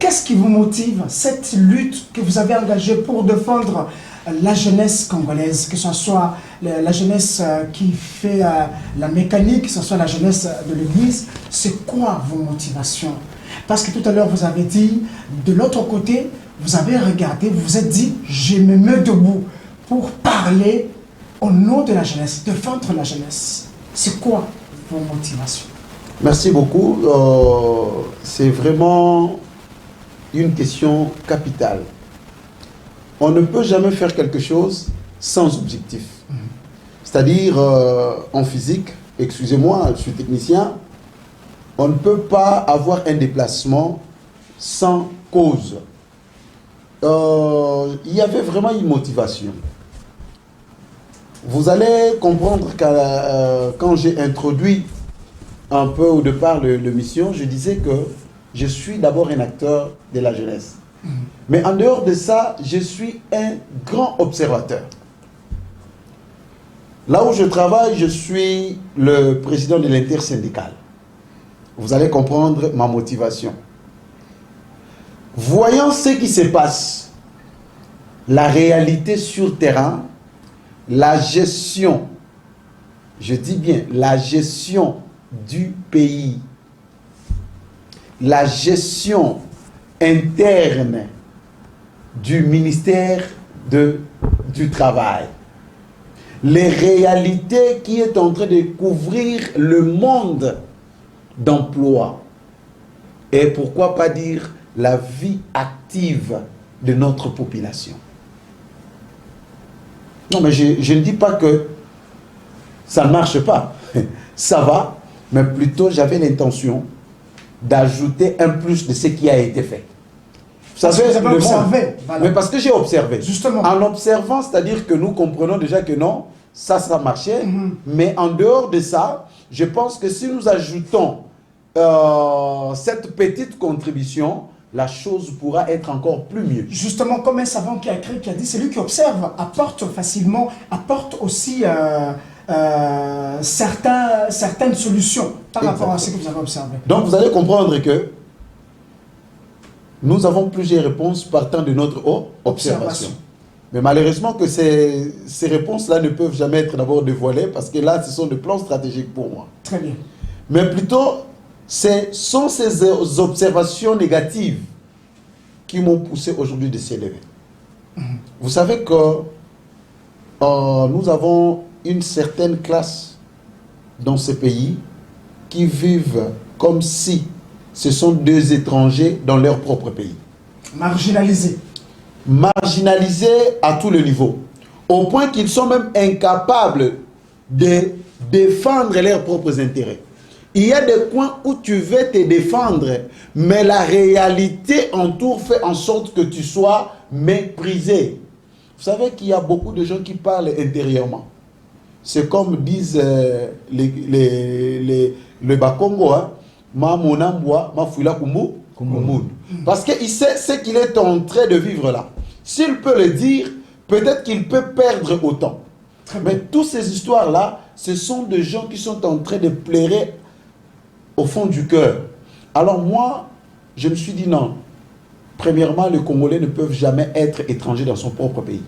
Qu'est-ce qui vous motive, cette lutte que vous avez engagée pour défendre la jeunesse congolaise, que ce soit la jeunesse qui fait la mécanique, que ce soit la jeunesse de l'Église, c'est quoi vos motivations? Parce que tout à l'heure, vous avez dit, de l'autre côté, vous avez regardé, vous vous êtes dit, je me mets debout pour parler au nom de la jeunesse, défendre la jeunesse. C'est quoi vos motivations? Merci beaucoup. C'est vraiment une question capitale. On ne peut jamais faire quelque chose sans objectif. C'est-à-dire, en physique, excusez-moi, je suis technicien, on ne peut pas avoir un déplacement sans cause. Il y avait vraiment une motivation. Vous allez comprendre que quand j'ai introduit un peu au départ l'émission, je disais que je suis d'abord un acteur de la jeunesse. Mais en dehors de ça, je suis un grand observateur. Là où je travaille, je suis le président de l'intersyndicale. Vous allez comprendre ma motivation. Voyant ce qui se passe, la réalité sur le terrain, la gestion, je dis bien la gestion du pays, la gestion interne du ministère du Travail, les réalités qui est en train de couvrir le monde d'emploi et pourquoi pas dire la vie active de notre population. Non, mais je ne dis pas que ça ne marche pas. Ça va, mais plutôt j'avais l'intention d'ajouter un plus de ce qui a été fait. Vous savez, vous avez observé, voilà. Mais parce que j'ai observé. Justement. En observant, c'est-à-dire que nous comprenons déjà que non, ça marchait. Mais en dehors de ça, je pense que si nous ajoutons cette petite contribution, la chose pourra être encore plus mieux. Justement, comme un savant qui a écrit, qui a dit, celui qui observe apporte facilement, apporte aussi certaines solutions par rapport à ce que vous avez observé. Donc vous allez comprendre que nous avons plusieurs réponses partant de notre observation. Mais malheureusement que ces réponses-là ne peuvent jamais être d'abord dévoilées parce que là, ce sont des plans stratégiques pour moi. Très bien. Mais plutôt, ce sont ces observations négatives qui m'ont poussé aujourd'hui de s'élever. Vous savez que nous avons une certaine classe dans ce pays qui vivent comme si ce sont deux étrangers dans leur propre pays. Marginalisés. Marginalisés à tous les niveaux. Au point qu'ils sont même incapables de défendre leurs propres intérêts. Il y a des coins où tu veux te défendre, mais la réalité entoure fait en sorte que tu sois méprisé. Vous savez qu'il y a beaucoup de gens qui parlent intérieurement. C'est comme disent les Bakongo, hein, ma monamboa, ma fouila kumbu, kumbu. Parce qu'il sait ce qu'il est en train de vivre là. S'il peut le dire, peut-être qu'il peut perdre autant. Mais toutes ces histoires-là, ce sont des gens qui sont en train de pleurer au fond du cœur. Alors moi, je me suis dit non. Premièrement, les Congolais ne peuvent jamais être étrangers dans son propre pays.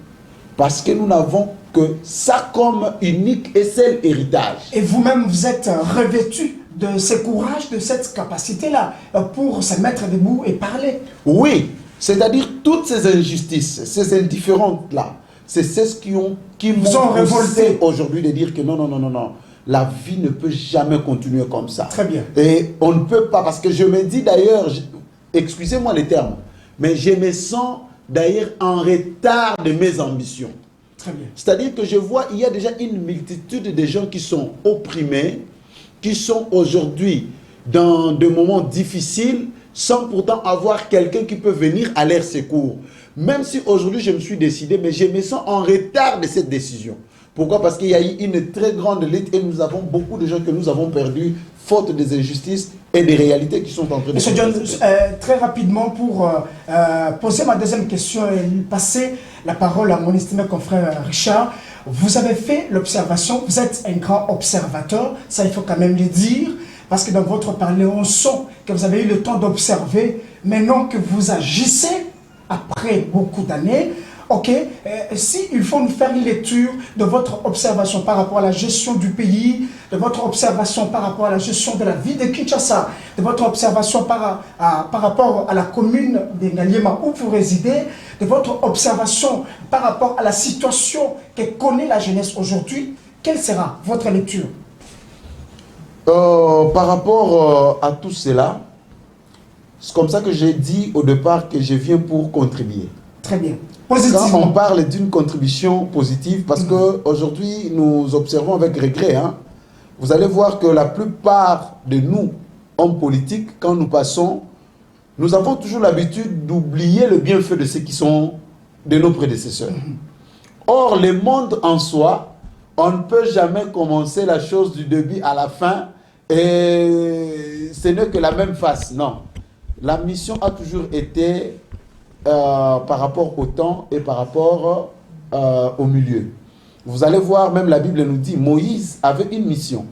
Parce que nous n'avons que ça comme unique et seul héritage. Et vous-même, vous êtes revêtu de ce courage, de cette capacité-là, pour se mettre debout et parler. Oui, c'est-à-dire toutes ces injustices, ces indifférences-là, c'est ce qui m'ont révolté aujourd'hui de dire que non. La vie ne peut jamais continuer comme ça. Très bien. Et on ne peut pas, parce que je me dis d'ailleurs, excusez-moi les termes, mais je me sens d'ailleurs en retard de mes ambitions. Très bien. C'est-à-dire que je vois, il y a déjà une multitude de gens qui sont opprimés, qui sont aujourd'hui dans des moments difficiles, sans pourtant avoir quelqu'un qui peut venir à leur secours. Même si aujourd'hui je me suis décidé, mais je me sens en retard de cette décision. Pourquoi? Parce qu'il y a eu une très grande lutte et nous avons beaucoup de gens que nous avons perdus faute des injustices et des réalités qui sont en train de... Monsieur John, très rapidement pour poser ma deuxième question et passer la parole à mon estimé confrère Richard. Vous avez fait l'observation, vous êtes un grand observateur, ça il faut quand même le dire, parce que dans votre parler, on sent que vous avez eu le temps d'observer, maintenant que vous agissez après beaucoup d'années. ok, si il faut nous faire une lecture de votre observation par rapport à la gestion du pays, de votre observation par rapport à la gestion de la ville de Kinshasa, de votre observation par rapport à la commune de Ngaliema où vous résidez, de votre observation par rapport à la situation que connaît la jeunesse aujourd'hui, quelle sera votre lecture? Par rapport à tout cela, c'est comme ça que j'ai dit au départ que je viens pour contribuer. Très bien. Quand Positivement. on parle d'une contribution positive, parce qu'aujourd'hui, nous observons avec regret, hein, vous allez voir que la plupart de nous, hommes politiques, quand nous passons, nous avons toujours l'habitude d'oublier le bienfait de ceux qui sont de nos prédécesseurs. Or, le monde en soi, on ne peut jamais commencer la chose du début à la fin et ce n'est que la même face. Non. La mission a toujours été par rapport au temps et par rapport au milieu. Vous allez voir, même la Bible nous dit, Moïse avait une mission.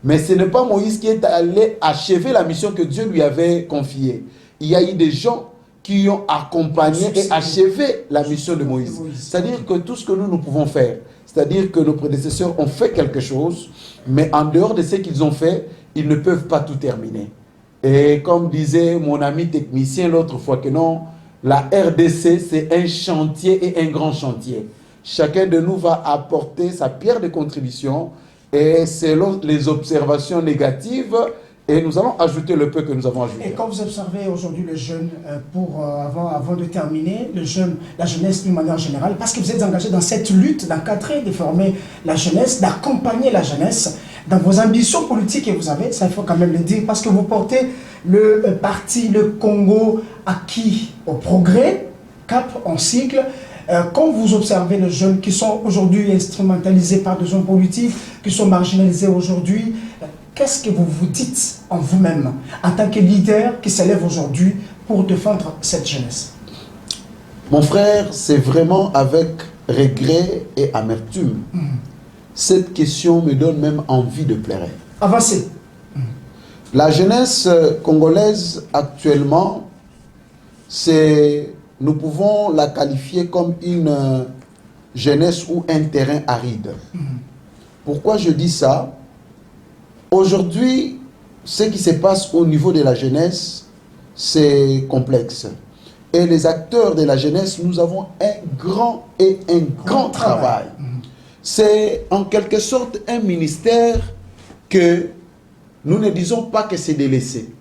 Mais ce n'est pas Moïse qui est allé achever la mission que Dieu lui avait confiée. Il y a eu des gens qui ont accompagné et achevé la mission de Moïse. C'est-à-dire que tout ce que nous pouvons faire, c'est-à-dire que nos prédécesseurs ont fait quelque chose, mais en dehors de ce qu'ils ont fait, ils ne peuvent pas tout terminer. Et comme disait mon ami technicien l'autre fois, que non, la RDC, c'est un chantier et un grand chantier. Chacun de nous va apporter sa pierre de contribution et selon les observations négatives, et nous allons ajouter le peu que nous avons ajouté. Et quand vous observez aujourd'hui les jeunes, avant de terminer, la jeunesse d'une manière générale, parce que vous êtes engagé dans cette lutte d'encadrer, de former la jeunesse, d'accompagner la jeunesse, dans vos ambitions politiques que vous avez, ça il faut quand même le dire, parce que vous portez le parti, le Congo acquis au progrès, CAP en cycle. Quand vous observez les jeunes qui sont aujourd'hui instrumentalisés par des hommes politiques, qui sont marginalisés aujourd'hui, qu'est-ce que vous vous dites en vous-même, en tant que leader qui s'élève aujourd'hui pour défendre cette jeunesse? Mon frère, c'est vraiment avec regret et amertume. Cette question me donne même envie de pleurer. Avancez. La jeunesse congolaise actuellement, nous pouvons la qualifier comme une jeunesse ou un terrain aride. Pourquoi je dis ça? Aujourd'hui, ce qui se passe au niveau de la jeunesse, c'est complexe. Et les acteurs de la jeunesse, nous avons un grand travail. C'est en quelque sorte un ministère que nous ne disons pas que c'est délaissé,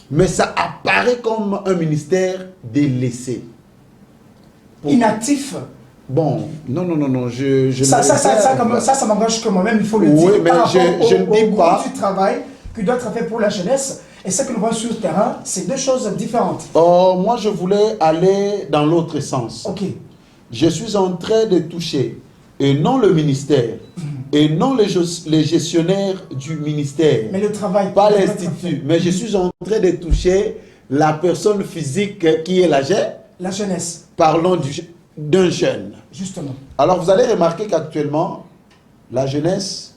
mais ça apparaît comme un ministère délaissé. Inactif. Bon, non, ça m'engage que moi-même, il faut le dire. Oui, mais je ne dis pas. Du travail qui doit être fait pour la jeunesse et ce que nous voyons sur le terrain, c'est deux choses différentes. Moi, je voulais aller dans l'autre sens. Ok. Je suis en train de toucher, et non le ministère, et non les gestionnaires du ministère, mais le travail, pas l'institut, mais je suis en train de toucher la personne physique qui est la jeunesse. Parlons d'un jeune. Justement. Alors vous allez remarquer qu'actuellement, la jeunesse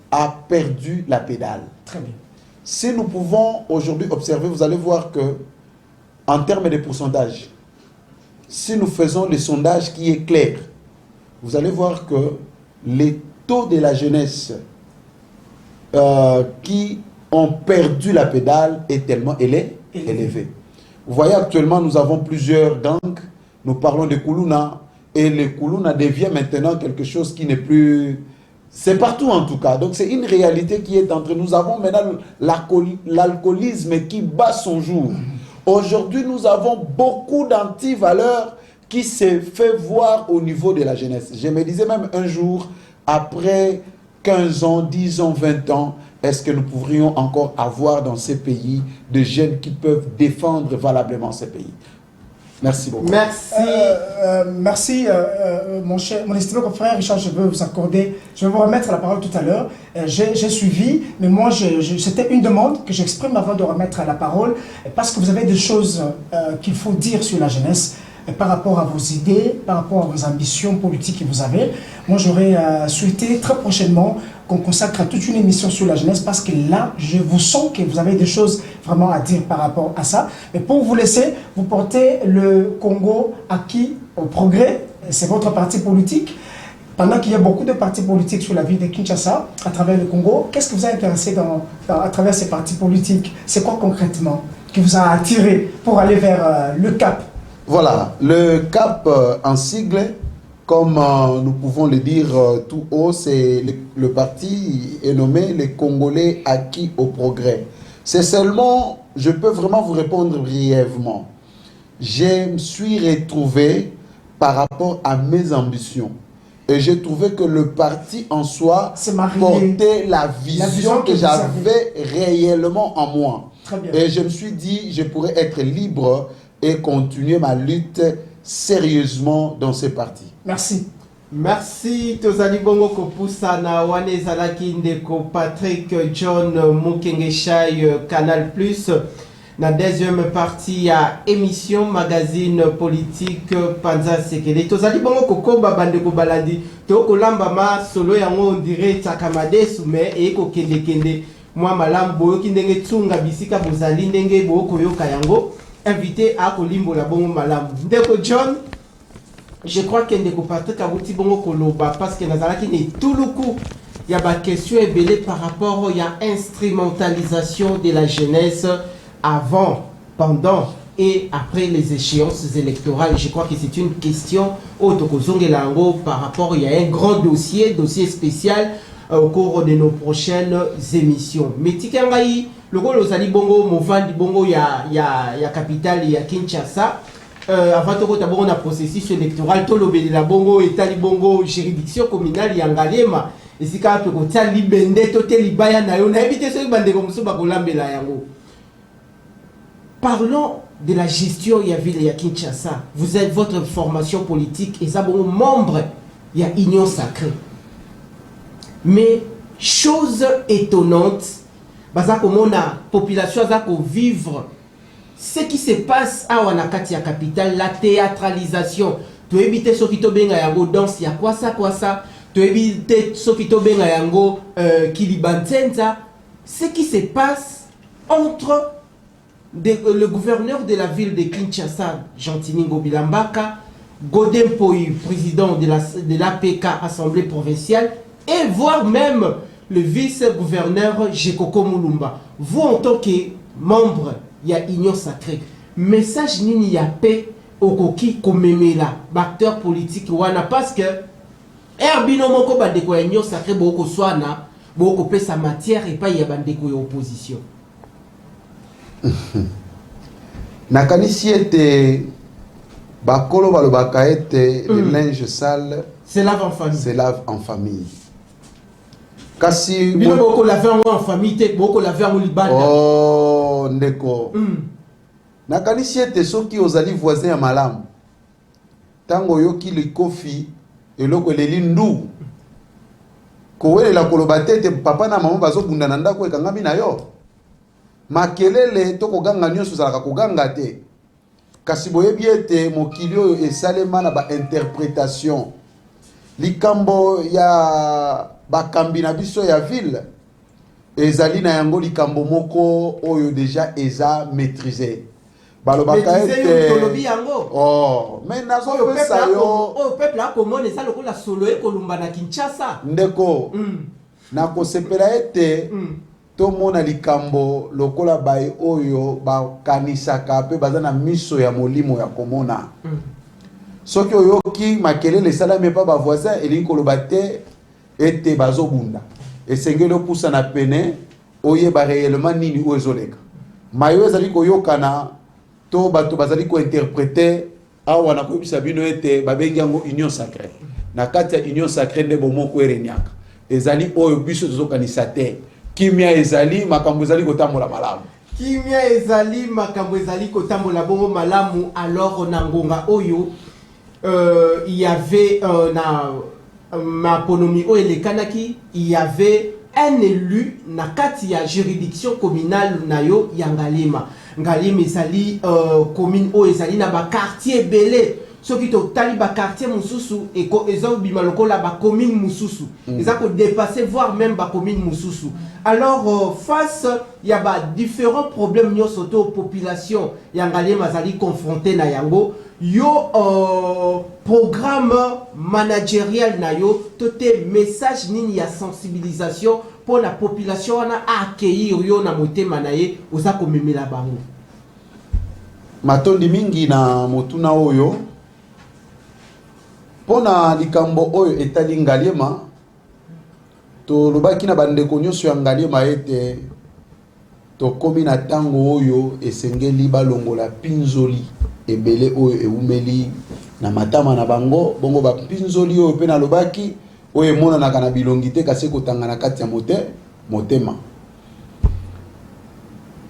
a perdu la pédale. Très bien. Si nous pouvons aujourd'hui observer, vous allez voir que, en termes de pourcentage, si nous faisons le sondage qui est clair, vous allez voir que les taux de la jeunesse qui ont perdu la pédale est tellement élevé. Vous voyez, actuellement, nous avons plusieurs gangs. Nous parlons de Kuluna. Et le Kuluna devient maintenant quelque chose qui n'est plus... C'est partout en tout cas. Donc c'est une réalité qui est entre nous. Nous avons maintenant l'alcoolisme qui bat son jour. Aujourd'hui, nous avons beaucoup d'antivaleurs qui se fait voir au niveau de la jeunesse. Je me disais même un jour, après 15 ans, 10 ans, 20 ans, est-ce que nous pourrions encore avoir dans ces pays des jeunes qui peuvent défendre valablement ces pays? Merci beaucoup. Merci, mon estimé confrère Richard, je veux vous accorder, je vais vous remettre la parole tout à l'heure. J'ai suivi, mais moi, c'était une demande que j'exprime avant de remettre la parole, parce que vous avez des choses qu'il faut dire sur la jeunesse, par rapport à vos idées, par rapport à vos ambitions politiques que vous avez. Moi, j'aurais souhaité très prochainement qu'on consacre toute une émission sur la jeunesse, parce que là, je vous sens que vous avez des choses vraiment à dire par rapport à ça. Mais pour vous laisser, vous portez le Congo acquis au progrès, c'est votre parti politique. Pendant qu'il y a beaucoup de partis politiques sur la ville de Kinshasa, à travers le Congo, qu'est-ce qui vous a intéressé à travers ces partis politiques? C'est quoi concrètement qui vous a attiré pour aller vers le cap? Voilà, le cap en sigle, comme nous pouvons le dire tout haut, c'est le parti est nommé les Congolais acquis au progrès. C'est seulement, je peux vraiment vous répondre brièvement. Je me suis retrouvé par rapport à mes ambitions. Et j'ai trouvé que le parti en soi portait la vision que j'avais réellement en moi. Très bien. Et je me suis dit, je pourrais être libre et continuer ma lutte sérieusement dans ce parti. Merci. Merci tozali bongo kopusa na wane zalaki ndeko Patrick John Mukengeshai Canal Plus na deuxième partie ya émission magazine politique Panza Sekele tozali bongo kokomba bandeko balandi to kolamba ma solo yango on dirait takamade sume e ko kende mwa malamu boyoki ndenge tsunga bisika bozali ndenge boko yoka yango invité à kolimbo la bongo malamu ndeko John. Je crois que ndeko Patrick Abouti bongo koloba parce que nazalaki ne tuluku il y a des questions ébélées par rapport à instrumentalisation de la jeunesse avant, pendant et après les échéances électorales. Je crois que c'est une question par rapport, il y a un grand dossier spécial au cours de nos prochaines émissions. Mais tikangai le gros lozali bongo movandi bongo ya capitale ya Kinshasa. Avant de un processus électoral, tout le la bongo et talibongo juridiction communale yangalema et si quand on tali bende to teli baya na yo na éviter ce bande comme ça ba kolambela yango. Parlons de la gestion ya ville ya Kinshasa. Vous êtes votre formation politique et ça bon membre ya Union Sacrée. Mais chose étonnante, baza komona population za ko vivre ce qui se passe à Wanakatia capitale, la théâtralisation. Tu évites ce qui te benga yango danse, ya quoi ça. Tu évites ce qui te benga yango kilibantenza. Ce qui se passe entre le gouverneur de la ville de Kinshasa, Jean-Tiningo Bilambaka, Godin Poyu, président de l'APK, Assemblée provinciale, et voire même le vice-gouverneur Jekoko Mulumba. Vous, en tant que membre, il y a Union Sacrée. Message nini ya paix okoki komemela acteur politique wana parce que erbino moko bandeko ya Union Sacrée boko swana boko pesa matière et pas ya bandeko ya opposition. Nakanisi ete bakolo balobaka ete le linge sale se lave en famille. Se lave en famille. Kasi bino boko laver en famille te boko laver en libanda. Oh ndeko. Nakanisi ete soki ozali voisin ya malamu. Tango yoki likofi eloko eleli ndu. Kowelela koloba tete papa na mama bazobunda na ndako ekangami na yo. Makelele tokoganga nyonso zalaka koganga te. Kasi boyebi ete mokili oyo esalema na ba interprétation. Likambo ya bakambi na biso ya ville ezali na yango likambo moko oyo déjà eza maîtrisé. Balobaka ete oh mais nazo pesa yo o peuple a komone ça lokola solo e kolumba na Kinshasa ndeko na kosepela ete to mona likambo lokola bai oyo bakanisaka pe baza na miso ya molimo ya komona soki oyoki makelele salame pa ba voisin elingi koloba te ete bazobunda esengeli opusa na pene oyeba réellement nini o ezoleka mayo ezali koyokana to bato bazali ko interpréter awa na koyebisa bino ete babengi yango Union Sacrée na kati ya Union Sacrée nde bomoko erenyaka ezali oyo biso tozokanisa te kimia ezali makambo ezali kotambola malamu kimia ezali makambo ezali kotambola bongo malamu alors na ngonga oyo il y avait ma ponomi o elekanaki il y avait un élu na kati ya juridiction communale na yo ya Ngalema ezali commune o ezali na ba quartier belé ceux qui ont taliba quartier mususu et ils ont bimaloko la ba commune mususu ils ont dépassé voire même ba commune mususu. Alors face il y a différents problèmes nyo soto population yangali mazali confronté na yango yo programme managérial na yo tote message nini ya sensibilisation pour la population wana accueillir yo na motema na ye oza komemela bango. Matondi mingi na motuna oyo pona likambo oyo etali Ngaliema to lobaki na bandeko nyonso ya Ngaliema ete to komi na tango oyo esengeli balongola pinzoli ebele oyo eumeli na matama na bango bongo ba pinzoli oyo pe na lobaki oyo emonanaka na bilongi te kasi kotanga na kati ya motema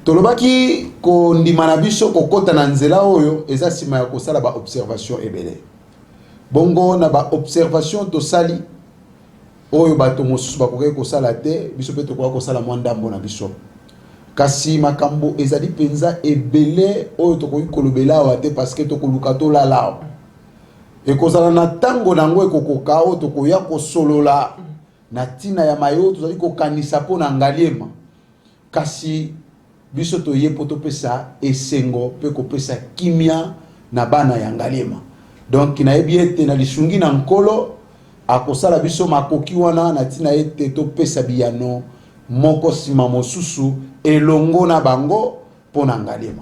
tolobaki kondima na biso kokota na nzela oyo eza sima ya kosala ba observation ebele bongo na ba observation tosali oyo bato mosusu bakoki kosala te biso pe tokoka kosala mwa ndambo na biso kasi makambo ezali penza ebele oyo tokoki kolobela awa te parce que tokoluka tolala awa ekozala na tango nango ekokoka oyo tokoya kosolola na tina ya mayo tozali kokanisa mpo na Ngaliema kasi biso toye po topesa esengo pe kopesa kimia na bana ya Ngaliema donc nayebi ete na lisungi na nkolo akosala biso makoki wana na tina ete topesa biyano moko sima mosusu elongo na bango po na Ngaliema.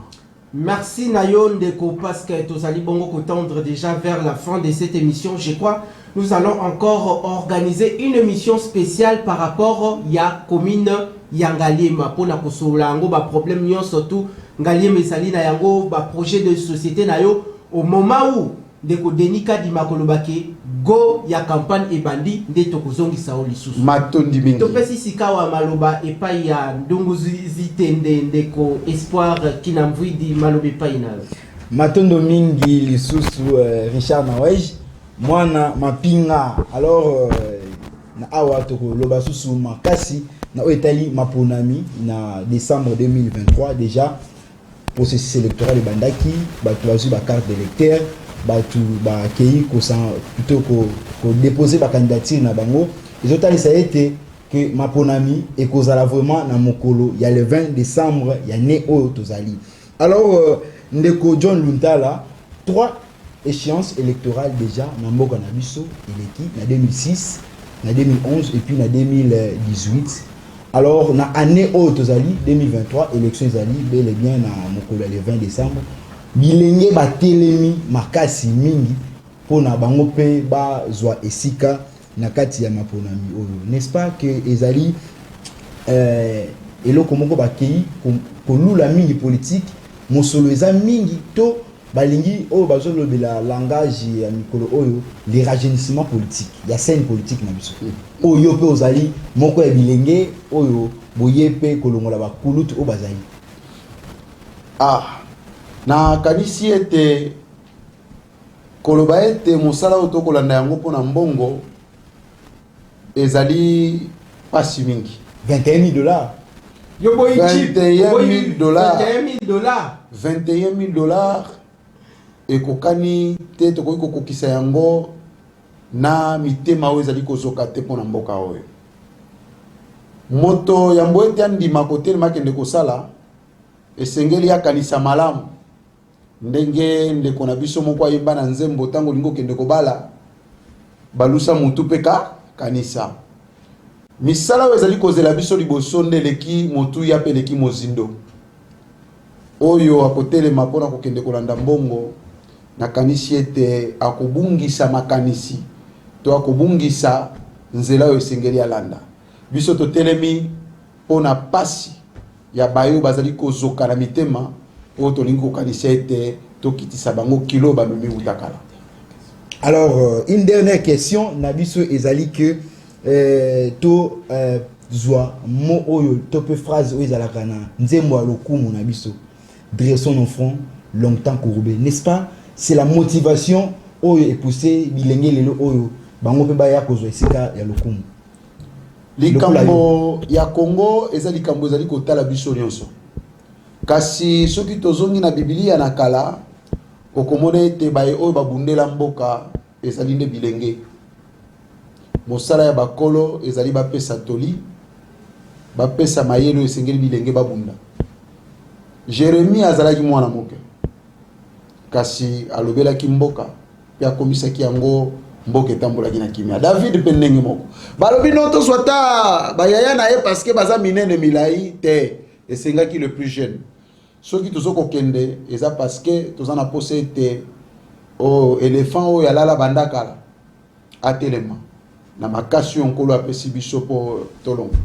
Merci Nayo Ndeko parce que tozali bongo kotendre déjà vers la fin de cette émission. Je crois nous allons encore organiser une émission spéciale par rapport ya commune ya Ngaliema pour na kosola ngo ba problème nyon surtout Ngaliema esali na yango ba projet de société na yo au moment où Ndeko Denika di makolobake go ya campagne ebandi nde tokozongi sao lisusu matondi mingi topesi sikawa maloba epai ya ndungu zitende Ndeko Espoir kinamvidi maloba epai na matondo mingi lisusu Richard Nawej mwana mapinga alors na awa toko loba susu makasi na etali maponami na décembre 2023 déjà processus électoral ebandaki batu bazui ba carte d'électeur batu ba kei ko plutôt ko déposer ba candidature na bango ezotalisa ete que maponami ekozala vraiment na mokolo ya le 20 décembre ya ne oyo tozali. Alors Ndeko John Luntala 3 échéances électorales déjà na mboka na biso eleki na 2006 na 2011 et puis na 2018. Alors na année oyo tozali 2023 élection ezali bel et bien na mokolo ya le 20 décembre bilenge batelemi makasi mingi pona bango pe bazwa esika na kati ya maponami oyo n'est-ce pas que ezali eloko moko bakei kolula mingi politique mosolo eza mingi to balingi oyo bazolobela langage ya mikolo oyo le rajeunissement politique ya scène politique na biso oyo pe ozali moko ya bilenge oyo boye pe kolongola bakulutu oyo bazali na kanisi ete koloba ete mosala oyo tokolanda yango mpona mbongo ezali pasi mingi $21,000 $21,000 ekokani te tokoki kokokisa yango na mitema oyo ezali kozoka te mpona mboka oyo moto yambo ete andima kotelema akende kosala esengeli akanisa malamu ndenge ndeko na biso moko ayemba na nzembo ntango lingo kende kobala balusa mutu peka kanisa misala oyo ezali kozela biso liboso nde eleki motu ya pe eleki mozindo oyo akotelema mpona kokende kolanda mbongo na kanisi ete akobungisa makanisi to akobungisa nzela oyo esengeli alanda biso totelemi mpona pasi ya bayo bazali kozoka na mitema oyo tolingi kokanisa ete tokitisa bango kilo bamemi utakala. Alors une dernière question na biso ezali que to zwa mo oyo to pe phrase oyo ezalaka na nzembo ya lokumu na biso dressons nos fronts longtemps courbés, n'est-ce pas? C'est la motivation oyo epoussé bilenge lelo oyo bango pe baya kozwa esika ya lokumu. Likambo ya Congo eza likambo ezali kotala biso nyonso kasi soki tozongi na Biblia na kala okomona ete baye oyo babundela mboka ezali nde bilenge mosala ya bakolo ezali bapesa toli bapesa mayele oyo esengeli bilenge babunda. Jérémie azalaki mwana moke kasi alobelaki mboka pe akomisaki yango mboka etambolaki na kimia. David mpe ndenge moko balobi no tozwa ta bayaya na ye parce que baza minene milai te esengaki le plus jeune. Soki tozokokende eza parce que toza na posa ete o éléphant oyo alala bandakala atelema na makasi oyo nkolo apesi biso mpo tolongo.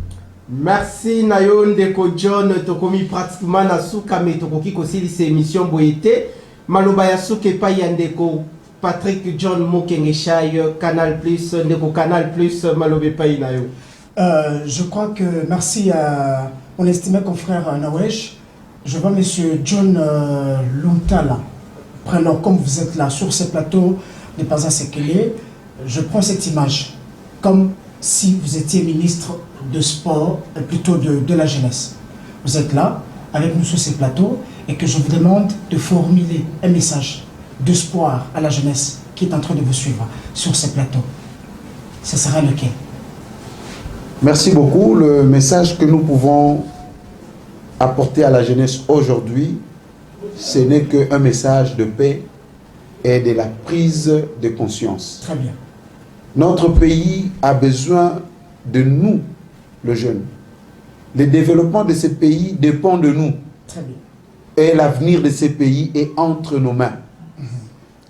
Merci Nayo Ndeko John, tokomi pratiquement na suka me tokoki kosilisa émission boyete maloba ya suka epai ya Ndeko Patrick John Mokengeshai Canal Plus, Ndeko Canal Plus maloba epai na yo. Je crois que merci à mon estimé confrère Nawesh. Je vois monsieur John Luntala, prénom comme vous êtes là sur ce plateau n'est pas assez clé. Je prends cette image comme si vous étiez ministre de sport, plutôt de la jeunesse. Vous êtes là, avec nous sur ces plateaux, et que je vous demande de formuler un message d'espoir à la jeunesse qui est en train de vous suivre sur ces plateaux. Ce sera lequel? Merci beaucoup. Le message que nous pouvons apporter à la jeunesse aujourd'hui, ce n'est qu'un message de paix et de la prise de conscience. Très bien. Notre pays a besoin de nous, le jeune. Le développement de ce pays dépend de nous. Très bien. Et l'avenir de ce pays est entre nos mains.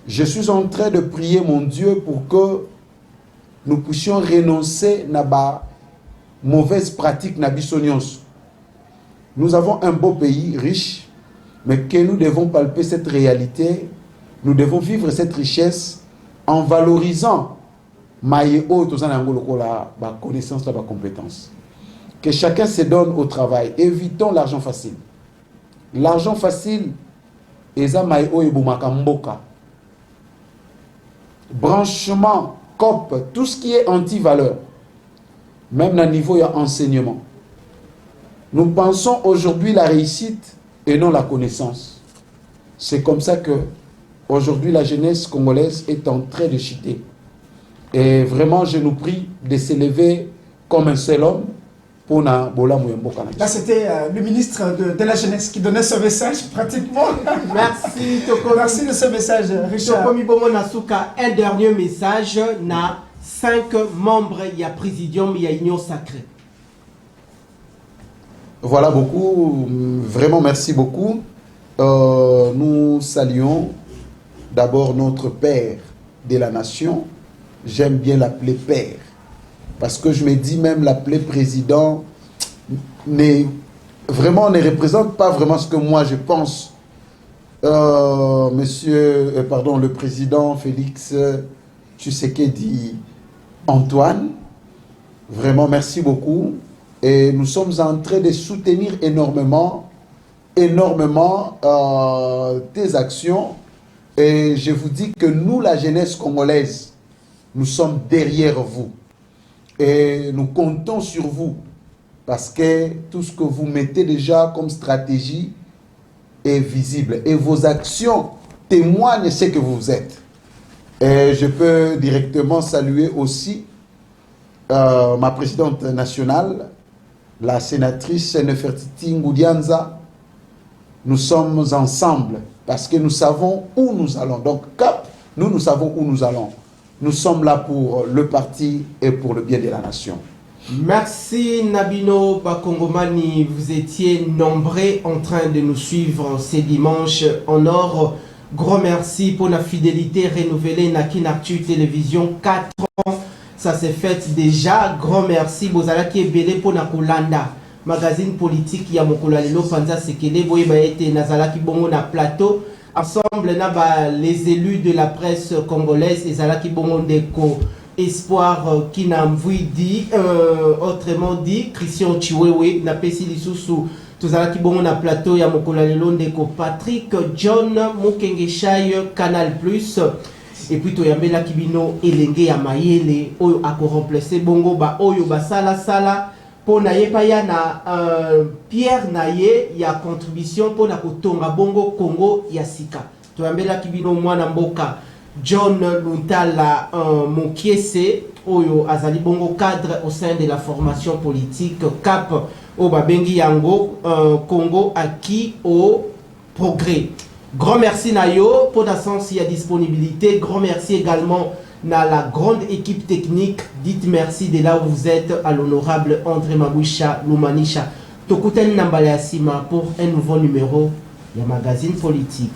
Je suis en train de prier mon Dieu pour que nous puissions renoncer à la mauvaise pratique. Nous avons un beau pays riche, mais que nous devons palper cette réalité. Nous devons vivre cette richesse en valorisant la connaissance, la compétence. Que chacun se donne au travail. Évitons l'argent facile. L'argent facile, branchement, COP, tout ce qui est anti-valeur, même à niveau de enseignement. Nous pensons aujourd'hui la réussite et non la connaissance. C'est comme ça que aujourd'hui la jeunesse congolaise est en train de chuter. Et vraiment, je nous prie de s'élever comme un seul homme pour na bola muyemboka. Là, c'était le ministre de la Jeunesse qui donnait ce message pratiquement. Merci, Merci de ce message, Richard. Tokomi Bomo Nasuka, un dernier message na 5 membres, il y a Présidium, il y a Union Sacrée. Voilà beaucoup, vraiment merci beaucoup. Nous saluons d'abord notre Père de la nation. J'aime bien l'appeler Père. Parce que je me dis même l'appeler président ne représente pas vraiment ce que moi je pense. Le président Félix Tshisekedi Antoine, vraiment merci beaucoup. Et nous sommes en train de soutenir énormément tes actions. Et je vous dis que nous, la jeunesse congolaise, nous sommes derrière vous. Et nous comptons sur vous. Parce que tout ce que vous mettez déjà comme stratégie est visible. Et vos actions témoignent ce que vous êtes. Et je peux directement saluer aussi ma présidente nationale, la sénatrice Nefertiti Ngoudianza. Nous sommes ensemble parce que nous savons où nous allons. Donc, Cap, nous savons où nous allons. Nous sommes là pour le parti et pour le bien de la nation. Merci Nabino Bakongomani, vous étiez nombreux en train de nous suivre ces dimanches en or. Grand merci pour la fidélité renouvelée na Kinactu Télévision 4 ans. Ça s'est fait déjà. Grand merci. Bozala qui est belé pour na Kolanda. Magazine politique ya mokolo lelo panza sekele boye ba ete nazala ki bongo na plateau. Ensemble na ba les élus de la presse congolaise ezala ki bongo ndeko Espoir qui n'a dit autrement dit Christian Chiwewe na pesi lisusu tozala ki bongo na plateau ya mokolo lelo ndeko Patrick John Mokengeshai Canal Plus. Et puis toyambela kibino elenge ya mayele oyo ako remplacer bongo ba oyo ba sala pour na ye pa ya na Pierre na ye ya contribution pour na kotonga bongo Congo ya sika toyambela kibino mwana mboka John Luntala Mokiese oyo azali bongo cadre au sein de la formation politique CAP au Babengi Yango Congo acquis au progrès. Grand merci Nayo pour la sens et disponibilité. Grand merci également à la grande équipe technique. Dites merci de là où vous êtes à l'honorable André Maboucha Lumanisha. Tokuten Nambale Asima pour un nouveau numéro du magazine politique.